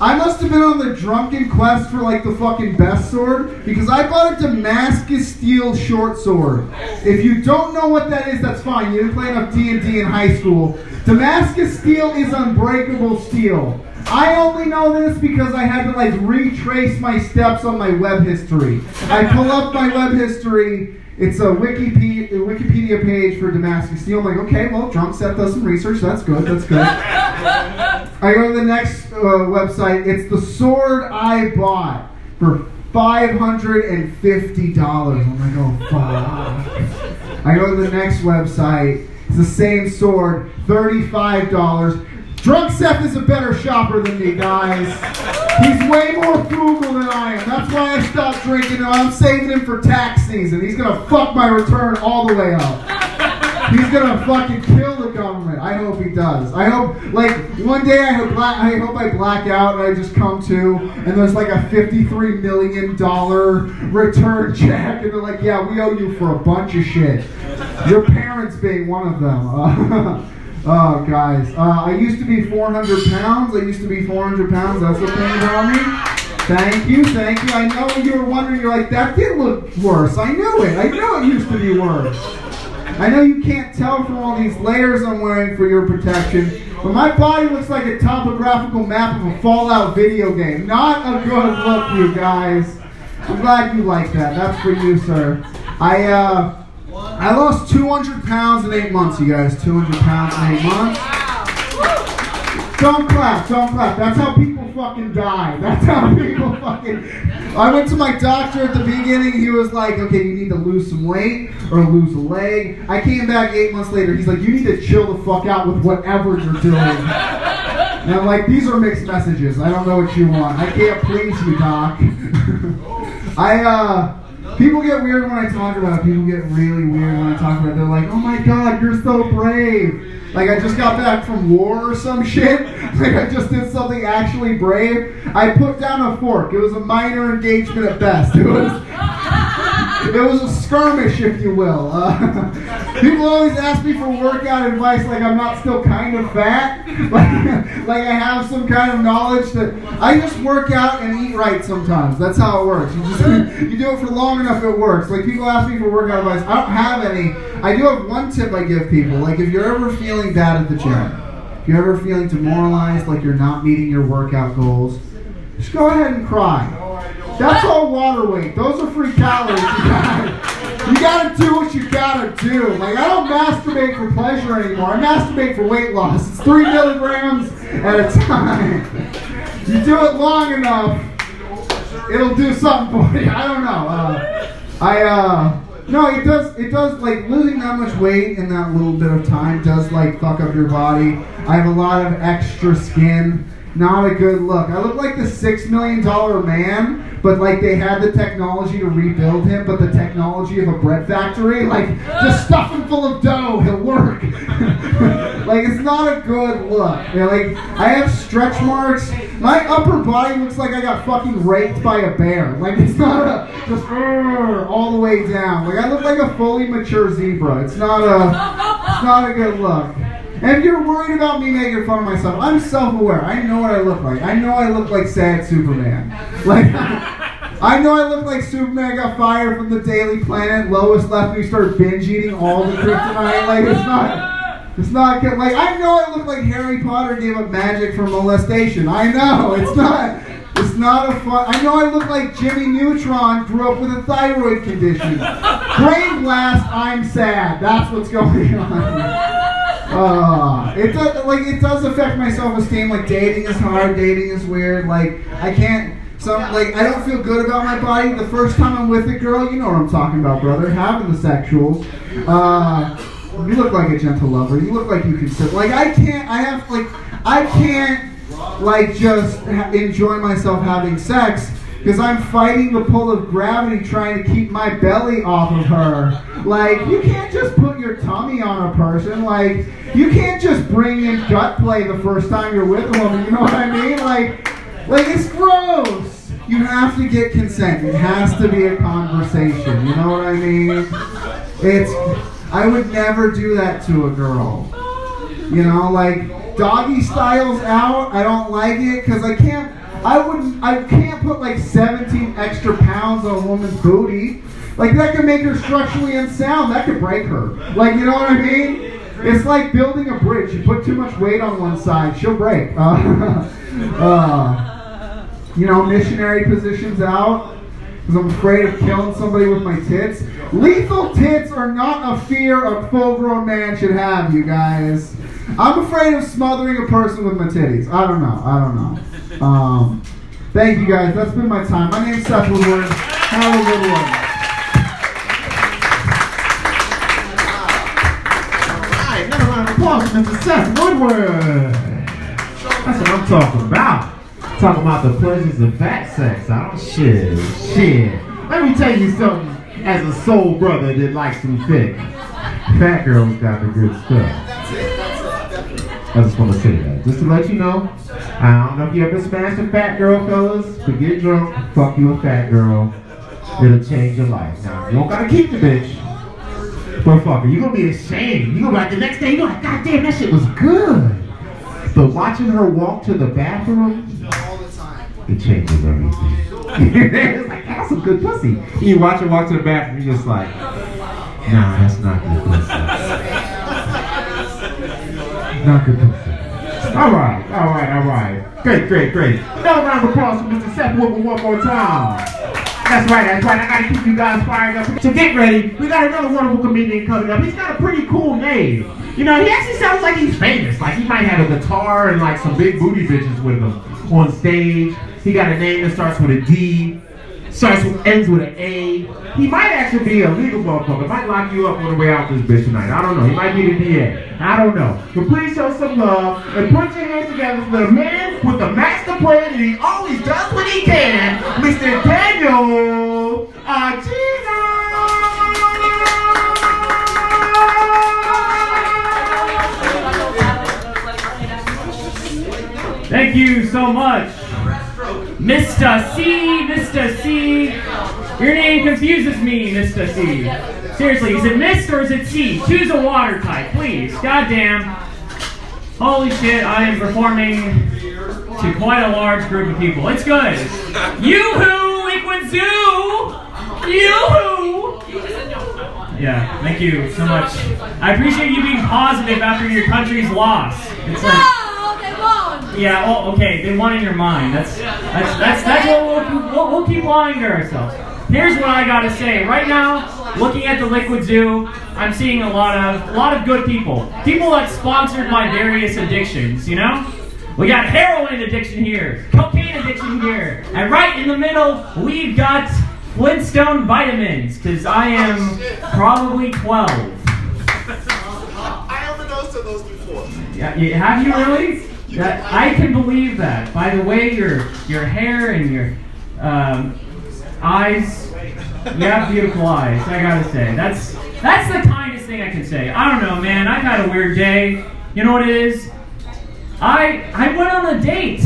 I must have been on the drunken quest for like the fucking best sword because I bought a Damascus steel short sword. If you don't know what that is, that's fine. You didn't play enough D&D in high school. Damascus steel is unbreakable steel. I only know this because I had to like retrace my steps on my web history. I pull up my web history. It's a Wikipedia page for Damascus steel. I'm like, okay, well, drunk Seth does some research. That's good. That's good. I go to the next website. It's the sword I bought for $550. I'm like, oh, fuck. I go to the next website. It's the same sword, $35. Drunk Seth is a better shopper than me, guys. He's way more frugal than I am. That's why I stopped drinking. I'm saving him for tax season. He's going to fuck my return all the way up. He's going to fucking kill the government. I hope he does. I hope, like, one day I hope I black out and I just come to and there's like a $53 million return check and they're like, yeah, we owe you for a bunch of shit. Your parents being one of them. Oh, guys. I used to be 400 pounds. That's the thing about me. Thank you. I know you were wondering, you're like, that did look worse. I knew it. I know it used to be worse. I know you can't tell from all these layers I'm wearing for your protection, but my body looks like a topographical map of a Fallout video game. Not a good look, you guys. I'm glad you like that. That's for you, sir. I lost 200 pounds in 8 months, you guys. 200 pounds in 8 months. Don't clap. That's how people fucking die. I went to my doctor at the beginning. He was like, okay, you need to lose some weight or lose a leg. I came back 8 months later. He's like, you need to chill the fuck out with whatever you're doing. And I'm like, these are mixed messages. I don't know what you want. I can't please you, doc. People get weird when I talk about it. People get really weird when I talk about it. They're like, oh my God, you're so brave. Like I just got back from war or some shit. Like I just did something actually brave. I put down a fork. It was a minor engagement at best. It was a skirmish, if you will. People always ask me for workout advice like I'm not still kind of fat. Like I have some kind of knowledge that I just work out and eat right sometimes. That's how it works. You do it for long enough, it works. Like people ask me for workout advice. I don't have any. I do have one tip I give people. Like if you're ever feeling bad at the gym, if you're ever feeling demoralized, like you're not meeting your workout goals, just go ahead and cry. That's all water weight. Those are free calories, you guys. You gotta do what you gotta do. Like, I don't masturbate for pleasure anymore. I masturbate for weight loss. It's 3 milligrams at a time. You do it long enough, it'll do something for you. I don't know. No, it does, like, losing that much weight in that little bit of time does, like, fuck up your body. I have a lot of extra skin. Not a good look. I look like the $6 million man, but like they had the technology to rebuild him, but the technology of a bread factory, like just stuff him full of dough, he'll work. Like it's not a good look. You know, like I have stretch marks. My upper body looks like I got fucking raped by a bear. Like it's not just all the way down. Like I look like a fully mature zebra. It's not a good look. And if you're worried about me making fun of myself, I'm self-aware. I know what I look like. I know I look like sad Superman. Like, I know I look like Superman got fired from the Daily Planet. Lois left me, started binge eating all the kryptonite. Like, it's not good. Like, I know I look like Harry Potter gave up magic for molestation. I know, it's not a fun. I know I look like Jimmy Neutron grew up with a thyroid condition. Brain blast, I'm sad. That's what's going on. It does affect my self-esteem. Like, dating is hard, dating is weird. Like, I don't feel good about my body. The first time I'm with a girl, you know what I'm talking about, brother. Having the sexuals. You look like a gentle lover. You look like you can sit. Like, I can't just enjoy myself having sex because I'm fighting the pull of gravity trying to keep my belly off of her. Like, you can't just put your tummy on a person. Like, you can't just bring in gut play the first time you're with a woman. You know what I mean? Like it's gross. You have to get consent. It has to be a conversation. You know what I mean? I would never do that to a girl. You know, like, doggy style's out. I don't like it because I can't put like 17 extra pounds on a woman's booty. Like, that could make her structurally unsound. That could break her. Like, you know what I mean? It's like building a bridge. You put too much weight on one side, she'll break. You know, missionary positions out because I'm afraid of killing somebody with my tits. Lethal tits are not a fear a full-grown man should have, you guys. I'm afraid of smothering a person with my titties. I don't know. Thank you guys. That's been my time. My name's Seth Woodward. Have a good one. Alright, another round of applause for Mr. Seth Woodward. That's what I'm talking about. Talking about the pleasures of fat sex. I don't shit. Let me tell you something as a soul brother that likes some thick. Fat girls got the good stuff. I just want to say that. Just to let you know, I don't know if you ever smashed a fat girl, fellas, but get drunk, fuck you a fat girl. It'll change your life. Now, you don't gotta keep the bitch. But fuck her, you're gonna be ashamed. You're gonna be like the next day, you're like, God damn, that shit was good. But watching her walk to the bathroom, it changes everything. It's like, that's some good pussy. You watch her walk to the bathroom, you're just like, nah, that's not good pussy. Not good pussy. Alright. Great. Another round of applause for Mr. Seth Woodward one more time. That's right. I gotta keep you guys fired up. So get ready. We got another wonderful comedian coming up. He's got a pretty cool name. You know, he actually sounds like he's famous. Like, he might have a guitar and like some big booty bitches with him on stage. He got a name that starts with a D, ends with an A. He might actually be a legal motherfucker. Might lock you up on the way out this bitch tonight. I don't know. He might be the DA. I don't know. But please show some love and put your hands together for the man with the master plan and he always does what he can, Mr. Daniel Archilla. Thank you so much. Mista See. Your name confuses me, Mista See. Seriously, is it Mist or is it See? Choose a water type, please. Goddamn. Holy shit, I am performing to quite a large group of people. It's good. Yoo-hoo, Liquid Zoo! Yoo-hoo! Yeah, thank you so much. I appreciate you being positive after your country's loss. It's like, yeah, well, okay, they won in your mind. That's what we'll keep lying to ourselves. Here's what I gotta say. Right now, looking at the Liquid Zoo, I'm seeing a lot of good people. People that sponsored my various addictions, you know? We got heroin addiction here, cocaine addiction here, and right in the middle, we've got Flintstone vitamins, because I am probably 12. I overdosed to those before. Yeah, have you really? I can believe that. By the way, your hair and your eyes, you have beautiful eyes, I gotta say. That's the kindest thing I can say. I don't know, man. I've had a weird day. You know what it is? I went on a date.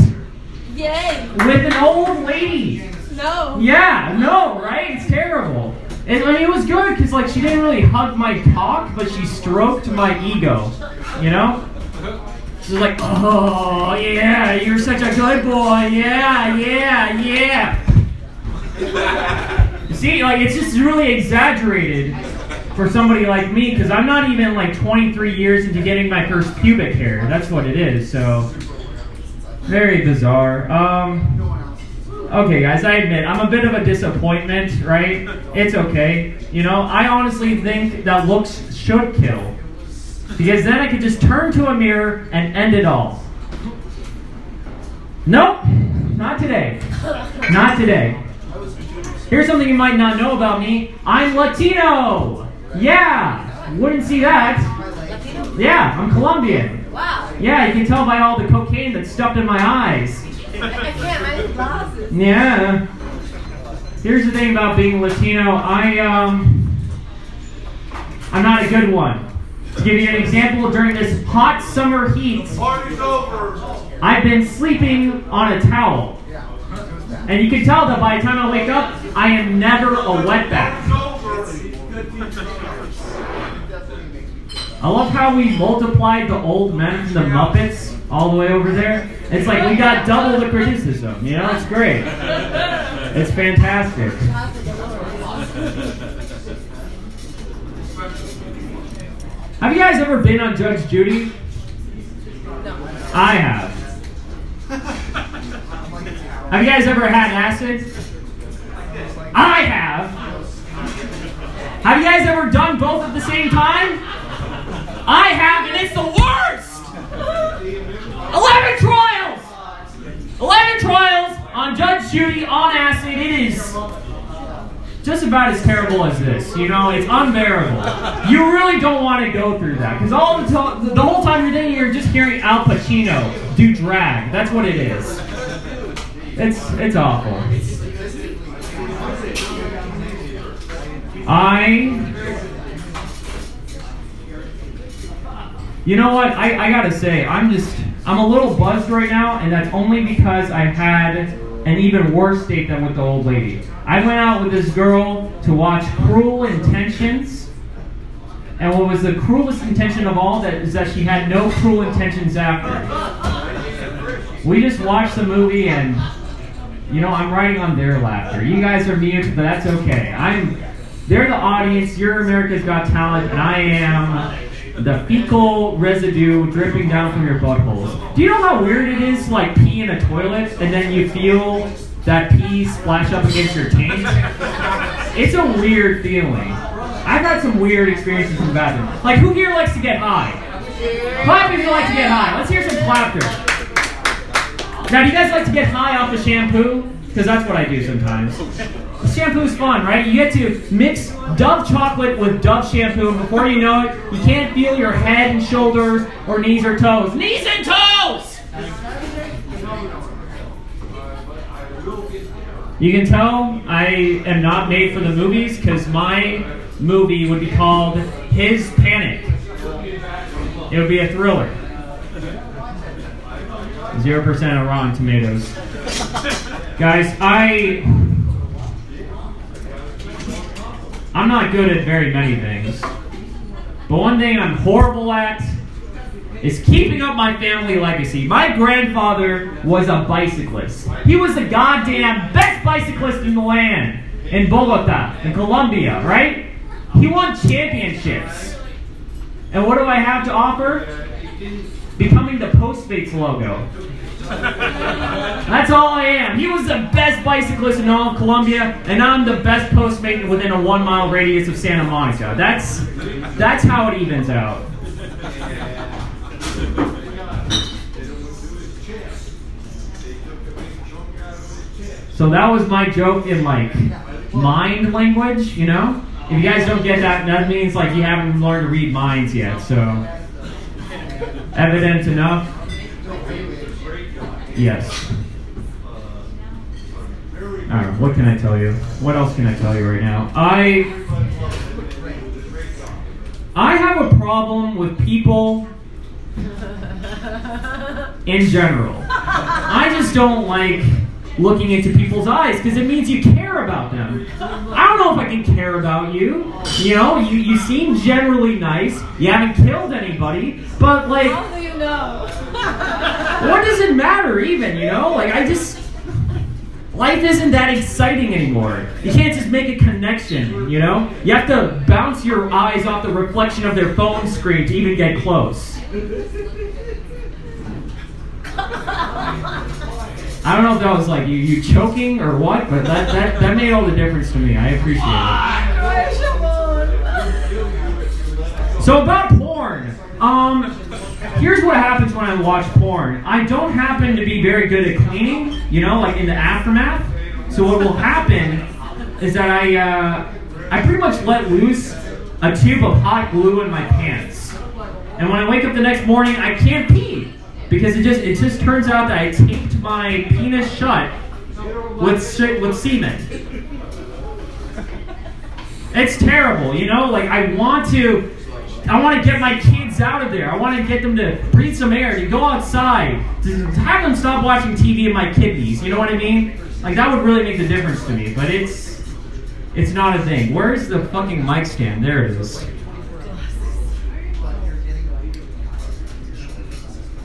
Yay! With an old lady. No. Yeah, no, right? It's terrible. I mean, it was good because like she didn't really hug my cock, but she stroked my ego. You know? She was like, oh yeah, you're such a good boy. Yeah. You see, like, it's just really exaggerated for somebody like me, because I'm not even like 23 years into getting my first pubic hair. That's what it is, so very bizarre. Okay, guys, I admit, I'm a bit of a disappointment, right? It's okay. You know, I honestly think that looks should kill. Because then I could just turn to a mirror and end it all. Nope, not today. Not today. Here's something you might not know about me. I'm Latino! Yeah! Wouldn't see that. Yeah, I'm Colombian. Wow. Yeah, you can tell by all the cocaine that's stuffed in my eyes. I can't, my glasses. Yeah. Here's the thing about being Latino. I'm not a good one. To give you an example, during this hot summer heat, I've been sleeping on a towel. And you can tell that by the time I wake up, I am never a wetback. I love how we multiplied the old men from the Muppets all the way over there. It's like we got double the criticism, you know? It's great. It's fantastic. Have you guys ever been on Judge Judy? No. I have. Have you guys ever had acid? I have. Have you guys ever done both at the same time? I have, and it's the worst! 11 trials! 11 trials on Judge Judy on acid. It is just about as terrible as this. You know, it's unbearable. You really don't want to go through that, because all the whole time you're there, you're just hearing Al Pacino do drag. That's what it is. It's awful. You know what? I gotta say, I'm a little buzzed right now, and that's only because I had an even worse date than with the old lady. I went out with this girl to watch Cruel Intentions, and what was the cruelest intention of all is that she had no cruel intentions after. We just watched the movie, and you know, I'm riding on their laughter. You guys are mute, but that's okay. They're the audience, you're America's Got Talent, and I am the fecal residue dripping down from your buttholes. Do you know how weird it is to like pee in a toilet and then you feel that pee splash up against your taint? It's a weird feeling. I've had some weird experiences in the bathroom. Like, who here likes to get high? Clap if you like to get high. Let's hear some clappers. Now, do you guys like to get high off the shampoo? Because that's what I do sometimes. Shampoo's fun, right? You get to mix Dove chocolate with Dove shampoo, and before you know it, you can't feel your head and shoulders or knees or toes. Knees and toes! You can tell I am not made for the movies, because my movie would be called His Panic. It would be a thriller. 0% of Rotten Tomatoes. Guys, I'm not good at very many things, but one thing I'm horrible at is keeping up my family legacy. My grandfather was a bicyclist. He was the goddamn best bicyclist in the land, in Bogota, in Colombia, right? He won championships. And what do I have to offer? Becoming the Postmates logo. That's all I am. He was the best bicyclist in all of Colombia, and I'm the best Postmate within a 1 mile radius of Santa Monica. That's how it evens out. So that was my joke in like mind language, you know? If you guys don't get that, that means like you haven't learned to read minds yet, so evident enough? Yes. Alright, what can I tell you? What else can I tell you right now? I have a problem with people in general. I just don't like looking into people's eyes, because it means you care about them. I don't know if I can care about you. You know, you seem generally nice. You haven't killed anybody, but like... How do you know? What does it matter even, you know? Like, life isn't that exciting anymore. You can't just make a connection, you know? You have to bounce your eyes off the reflection of their phone screen to even get close. I don't know if that was like you choking or what, but that made all the difference to me. I appreciate it. So about porn. Here's what happens when I watch porn. I don't happen to be very good at cleaning, you know, like in the aftermath. So what will happen is that I pretty much let loose a tube of hot glue in my pants. And when I wake up the next morning, I can't pee. Because it just turns out that I taped my penis shut with semen. It's terrible, you know? Like I want to get my kids out of there. I want to get them to breathe some air, to go outside, to have them stop watching TV in my kidneys. You know what I mean? Like that would really make the difference to me. But it's not a thing. Where's the fucking mic stand? There it is.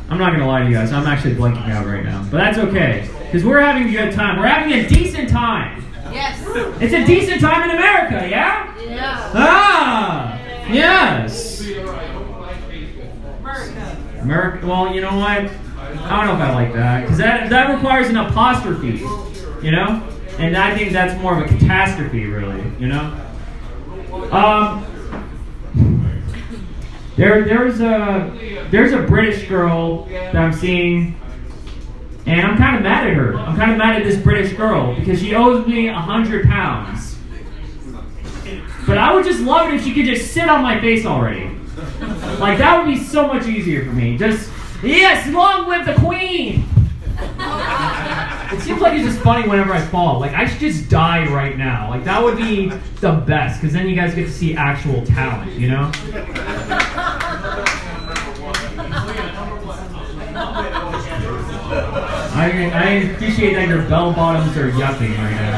I'm not gonna lie to you guys, I'm actually blanking out right now. But that's okay, because we're having a good time. We're having a decent time. Yes. It's a decent time in America, yeah? Yeah. Ah, yes. America, well, you know what? I don't know if I like that, because that requires an apostrophe, you know? And I think that's more of a catastrophe, really, you know? There's a British girl that I'm seeing, and I'm kind of mad at her. I'm kind of mad at this British girl because she owes me 100 pounds. But I would just love it if she could just sit on my face already. Like that would be so much easier for me. Just, yes, long live the Queen! It seems like it's just funny whenever I fall. Like I should just die right now. Like that would be the best, because then you guys get to see actual talent, you know? I appreciate that your bell bottoms are yucking right now.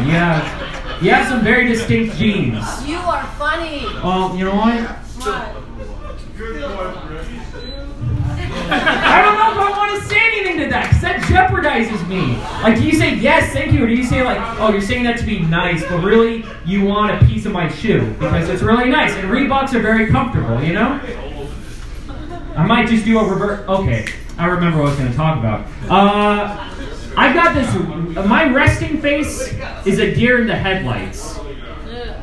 You have some very distinct genes. You are funny. Well, you know what? What? I don't know if I want to say anything to that, because that jeopardizes me. Like, do you say yes, thank you, or do you say like, oh, you're saying that to be nice, but really you want a piece of my shoe because it's really nice, and Reeboks are very comfortable, you know? I might just do a reverse. Okay, I remember what I was going to talk about. I've got this. My resting face is a deer in the headlights.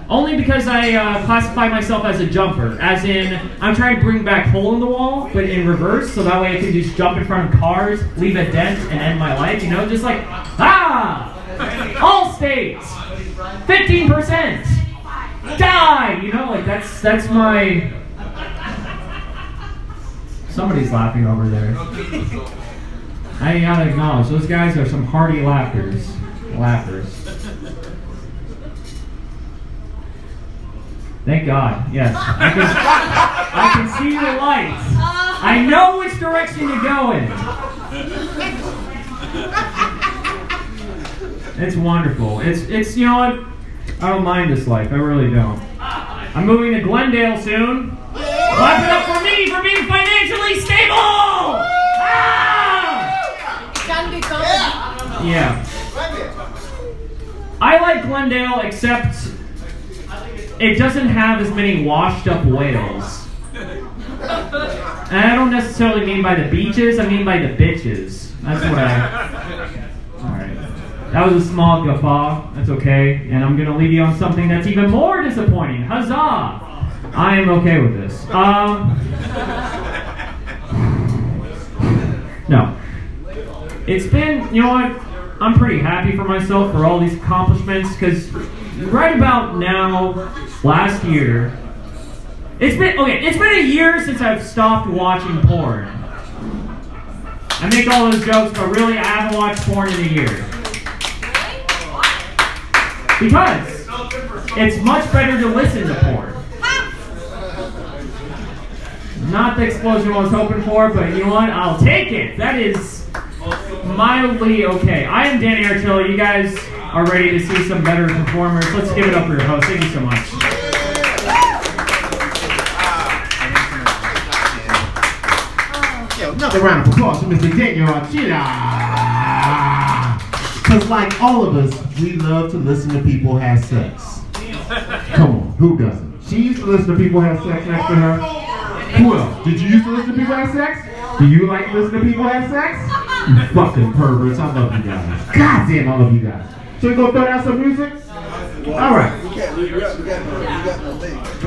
Only because I classify myself as a jumper, as in I'm trying to bring back hole in the wall, but in reverse, so that way I can just jump in front of cars, leave a dent, and end my life. You know, just like all states, 15%, die. You know, like that's my. Somebody's laughing over there. I gotta acknowledge those guys are some hearty laughers. Thank God. Yes, I can see your lights. I know which direction to go in. It's wonderful. It's you know what? I don't mind this life. I really don't. I'm moving to Glendale soon. Clap it up for me for being financially stable. It can be coming. Yeah. I like Glendale, except it doesn't have as many washed up whales. And I don't necessarily mean by the beaches, I mean by the bitches. That's what Alright. That was a small guffaw. That's okay. And I'm going to leave you on something that's even more disappointing. Huzzah! I am okay with this. No. It's been, you know what? I'm pretty happy for myself for all these accomplishments, because right about now, last year, it's been a year since I've stopped watching porn. I make all those jokes, but really I haven't watched porn in a year. Because it's much better to listen to porn. Not the explosion I was hoping for, but you know what? I'll take it. That is mildly okay. I am Danny Archilla. You guys are ready to see some better performers. Let's give it up for your host. Thank you so much. Yo, another round of applause for Mr. Daniel Archilla. Because like all of us, we love to listen to people have sex. Come on, who doesn't? She used to listen to people have sex next to her. Who else? Did you used to listen to people have sex? Do you like to listen to people have sex? You fucking perverts, I love you guys. God damn, I love you guys. So we gonna throw down some music? All right.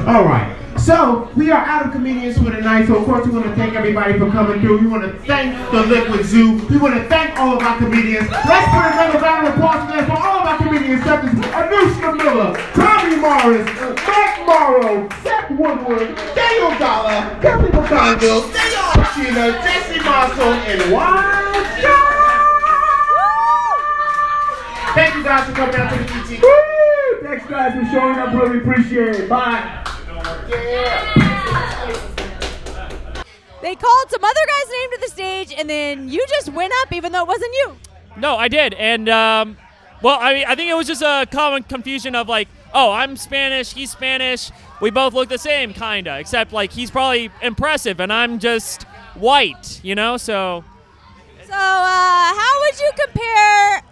All right. So we are out of comedians for tonight. So of course we want to thank everybody for coming through. We want to thank the Liquid Zoo. We want to thank all of our comedians. Let's put another round of applause for all of our comedians such as Anushka Miller, Tommy Morris, Martin Marrow, Seth Woodward, Daniel Dollar, Kelly McConville, Daniel Archilla, Jesse Marshall, and Wild John. Thank you guys for coming out to the GT. Woo! Thanks guys for showing up. Really appreciate it. Bye. They called some other guy's name to the stage, and then you just went up even though it wasn't you. No, I did. And, well, I think it was just a common confusion of like, oh, I'm Spanish, he's Spanish. We both look the same, kind of, except like he's probably impressive, and I'm just white, you know, so. So, how would you compare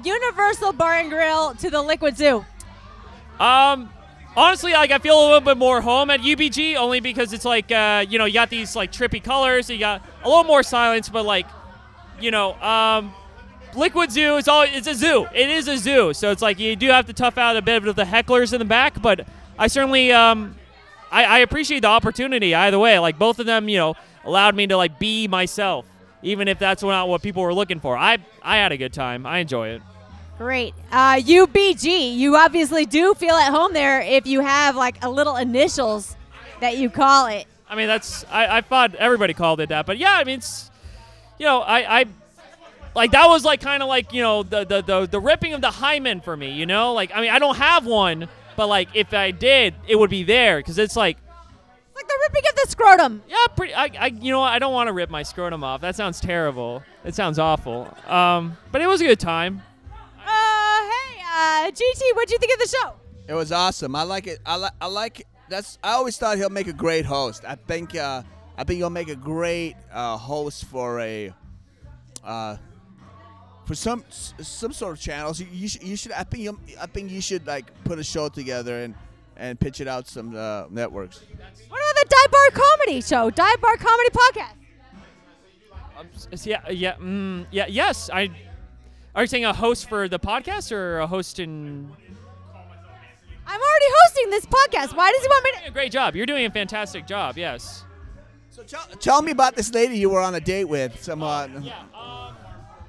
Universal Bar and Grill to the Liquid Zoo? Honestly, like I feel a little bit more home at UBG, only because it's like, you know, you got these like trippy colors, so you got a little more silence, but like, you know, Liquid Zoo is it's a zoo. It is a zoo, so it's like you do have to tough out a bit of the hecklers in the back, but I certainly, I appreciate the opportunity either way. Like both of them, you know, allowed me to like be myself, even if that's not what people were looking for. I had a good time. I enjoy it. Great. UBG, you obviously do feel at home there if you have like a little initials that you call it. I mean, that's, I thought everybody called it that, but yeah, I mean, it's, you know, I like that was like kind of like, you know, the ripping of the hymen for me, you know? Like, I mean, I don't have one, but like if I did, it would be there because it's like the ripping of the scrotum. Yeah, pretty. You know what? I don't want to rip my scrotum off. That sounds terrible. It sounds awful. But it was a good time. Hey, GT, what'd you think of the show? It was awesome. I like it. I like. That's. I always thought he'll make a great host. I think he'll make a great host for a for some sort of channels. You should. I think you should like put a show together and pitch it out to some networks. What about the Dive Bar Comedy Show? Dive Bar Comedy Podcast. Yes. Are you saying a host for the podcast or a host in? I'm already hosting this podcast. Why does he want me to? A great job. You're doing a fantastic job. Yes. So tell me about this lady you were on a date with.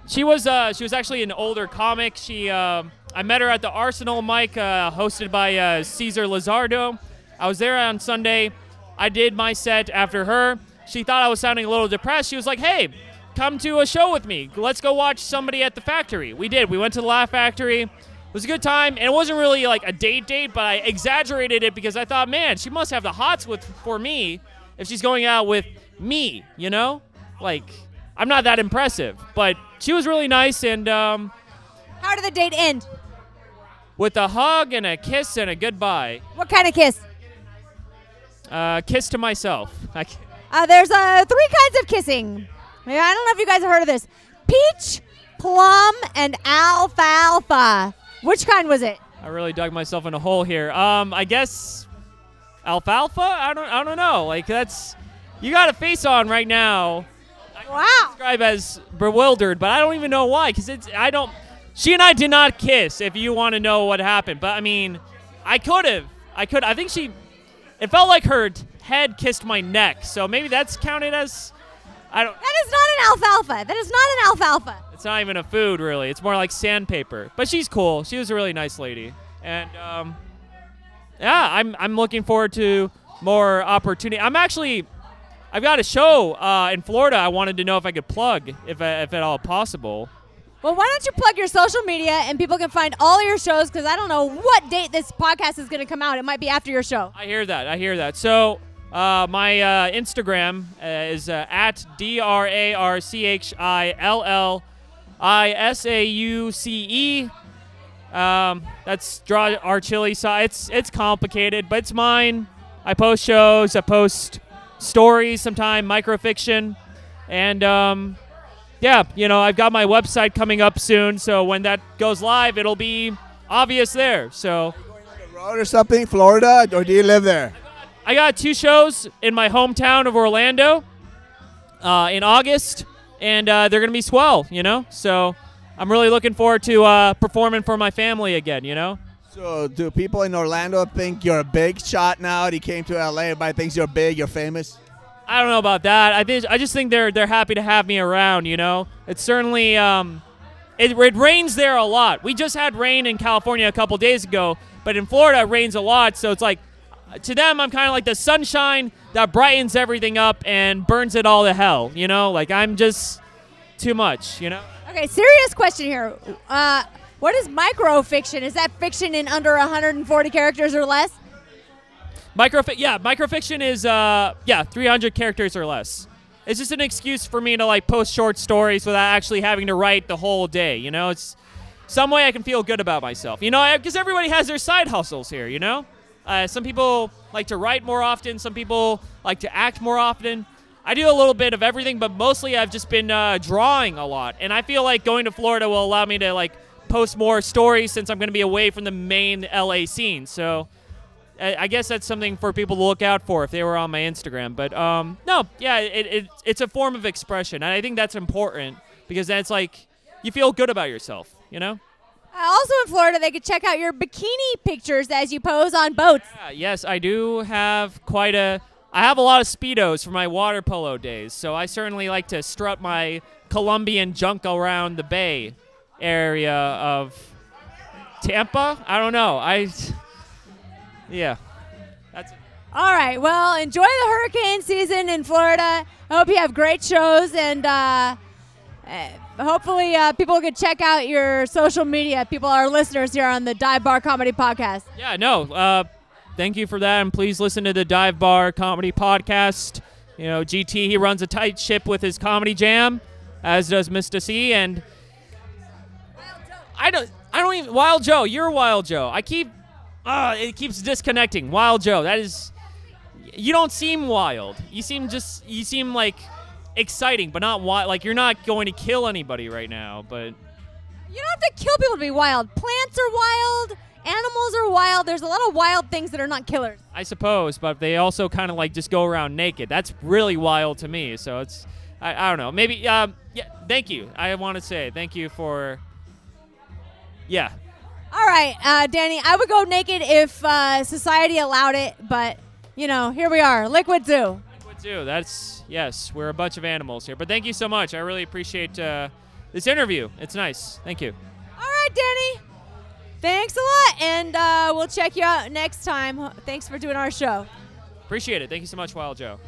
She was actually an older comic. I met her at the Arsenal mic hosted by Cesar Lizardo. I was there on Sunday. I did my set after her. She thought I was sounding a little depressed. She was like, hey, come to a show with me. Let's go watch somebody at the factory. We did. We went to the Laugh Factory. It was a good time. And it wasn't really like a date, but I exaggerated it because I thought, man, she must have the hots for me if she's going out with me, you know? Like, I'm not that impressive. But she was really nice. And how did the date end? With a hug and a kiss and a goodbye. What kind of kiss? Kiss to myself. There's 3 kinds of kissing. I don't know if you guys have heard of this. Peach, plum, and alfalfa. Which kind was it? I really dug myself in a hole here. I guess alfalfa? I don't know. Like that's you got a face on right now. Wow. I describe as bewildered, but I don't even know why cuz she and I did not kiss if you want to know what happened. But I mean, I could have. I think it felt like her head kissed my neck. So maybe that's counted as That is not an alfalfa. That is not an alfalfa. It's not even a food, really. It's more like sandpaper. But she's cool. She was a really nice lady. And, yeah, I'm looking forward to more opportunity. I've got a show in Florida I wanted to know if I could plug, if at all possible. Well, why don't you plug your social media and people can find all your shows because I don't know what date this podcast is going to come out. It might be after your show. I hear that. So my Instagram is at DRARCHILLISAUCE. That's Archilla. It's complicated, but it's mine. I post shows. I post stories sometime, microfiction. And yeah, you know, I've got my website coming up soon, so when that goes live, it'll be obvious there. So, road or something, Florida, or do you live there? I got 2 shows in my hometown of Orlando in August, and they're going to be swell, you know? So I'm really looking forward to performing for my family again, you know? So do people in Orlando think you're a big shot now that you came to LA? Everybody thinks you're big, you're famous? I don't know about that. I just think they're happy to have me around, you know? It's certainly it rains there a lot. We just had rain in California a couple days ago, but in Florida it rains a lot, so it's like to them, I'm kind of like the sunshine that brightens everything up and burns it all to hell, you know? Like, I'm just too much, you know? Okay, serious question here. What is microfiction? Is that fiction in under 140 characters or less? Microfiction is, 300 characters or less. It's just an excuse for me to, like, post short stories without actually having to write the whole day, you know? It's some way I can feel good about myself, you know? Because everybody has their side hustles here, you know? Some people like to write more often. Some people like to act more often. I do a little bit of everything, but mostly I've just been drawing a lot. And I feel like going to Florida will allow me to like post more stories since I'm going to be away from the main LA scene. So I guess that's something for people to look out for if they were on my Instagram. But it's a form of expression. And I think that's important because then it's like you feel good about yourself, you know? Also in Florida, they could check out your bikini pictures as you pose on boats. Yes, I do have I have a lot of Speedos from my water polo days, so I certainly like to strut my Colombian junk around the bay area of Tampa. I don't know. That's it. All right, well, enjoy the hurricane season in Florida. I hope you have great shows, and hopefully people can check out your social media. People are listeners here on the Dive Bar Comedy Podcast. Yeah, no. Thank you for that, and please listen to the Dive Bar Comedy Podcast. You know, GT, he runs a tight ship with his comedy jam, as does Mista See, and I don't even Wild Joe. You're Wild Joe. It keeps disconnecting. Wild Joe. That is, you don't seem wild. You seem like exciting, but not wild. Like you're not going to kill anybody right now, but you don't have to kill people to be wild. Plants are wild. Animals are wild. There's a lot of wild things that are not killers. I suppose, but they also kind of like just go around naked. That's really wild to me. So it's, I don't know. Maybe, thank you. I want to say thank you for, yeah. All right, Danny, I would go naked if society allowed it, but, you know, here we are, Liquid Zoo. Liquid Zoo, yes, we're a bunch of animals here. But thank you so much. I really appreciate this interview. It's nice. Thank you. All right, Danny. Thanks a lot, and we'll check you out next time. Thanks for doing our show. Appreciate it. Thank you so much, Wild Joe.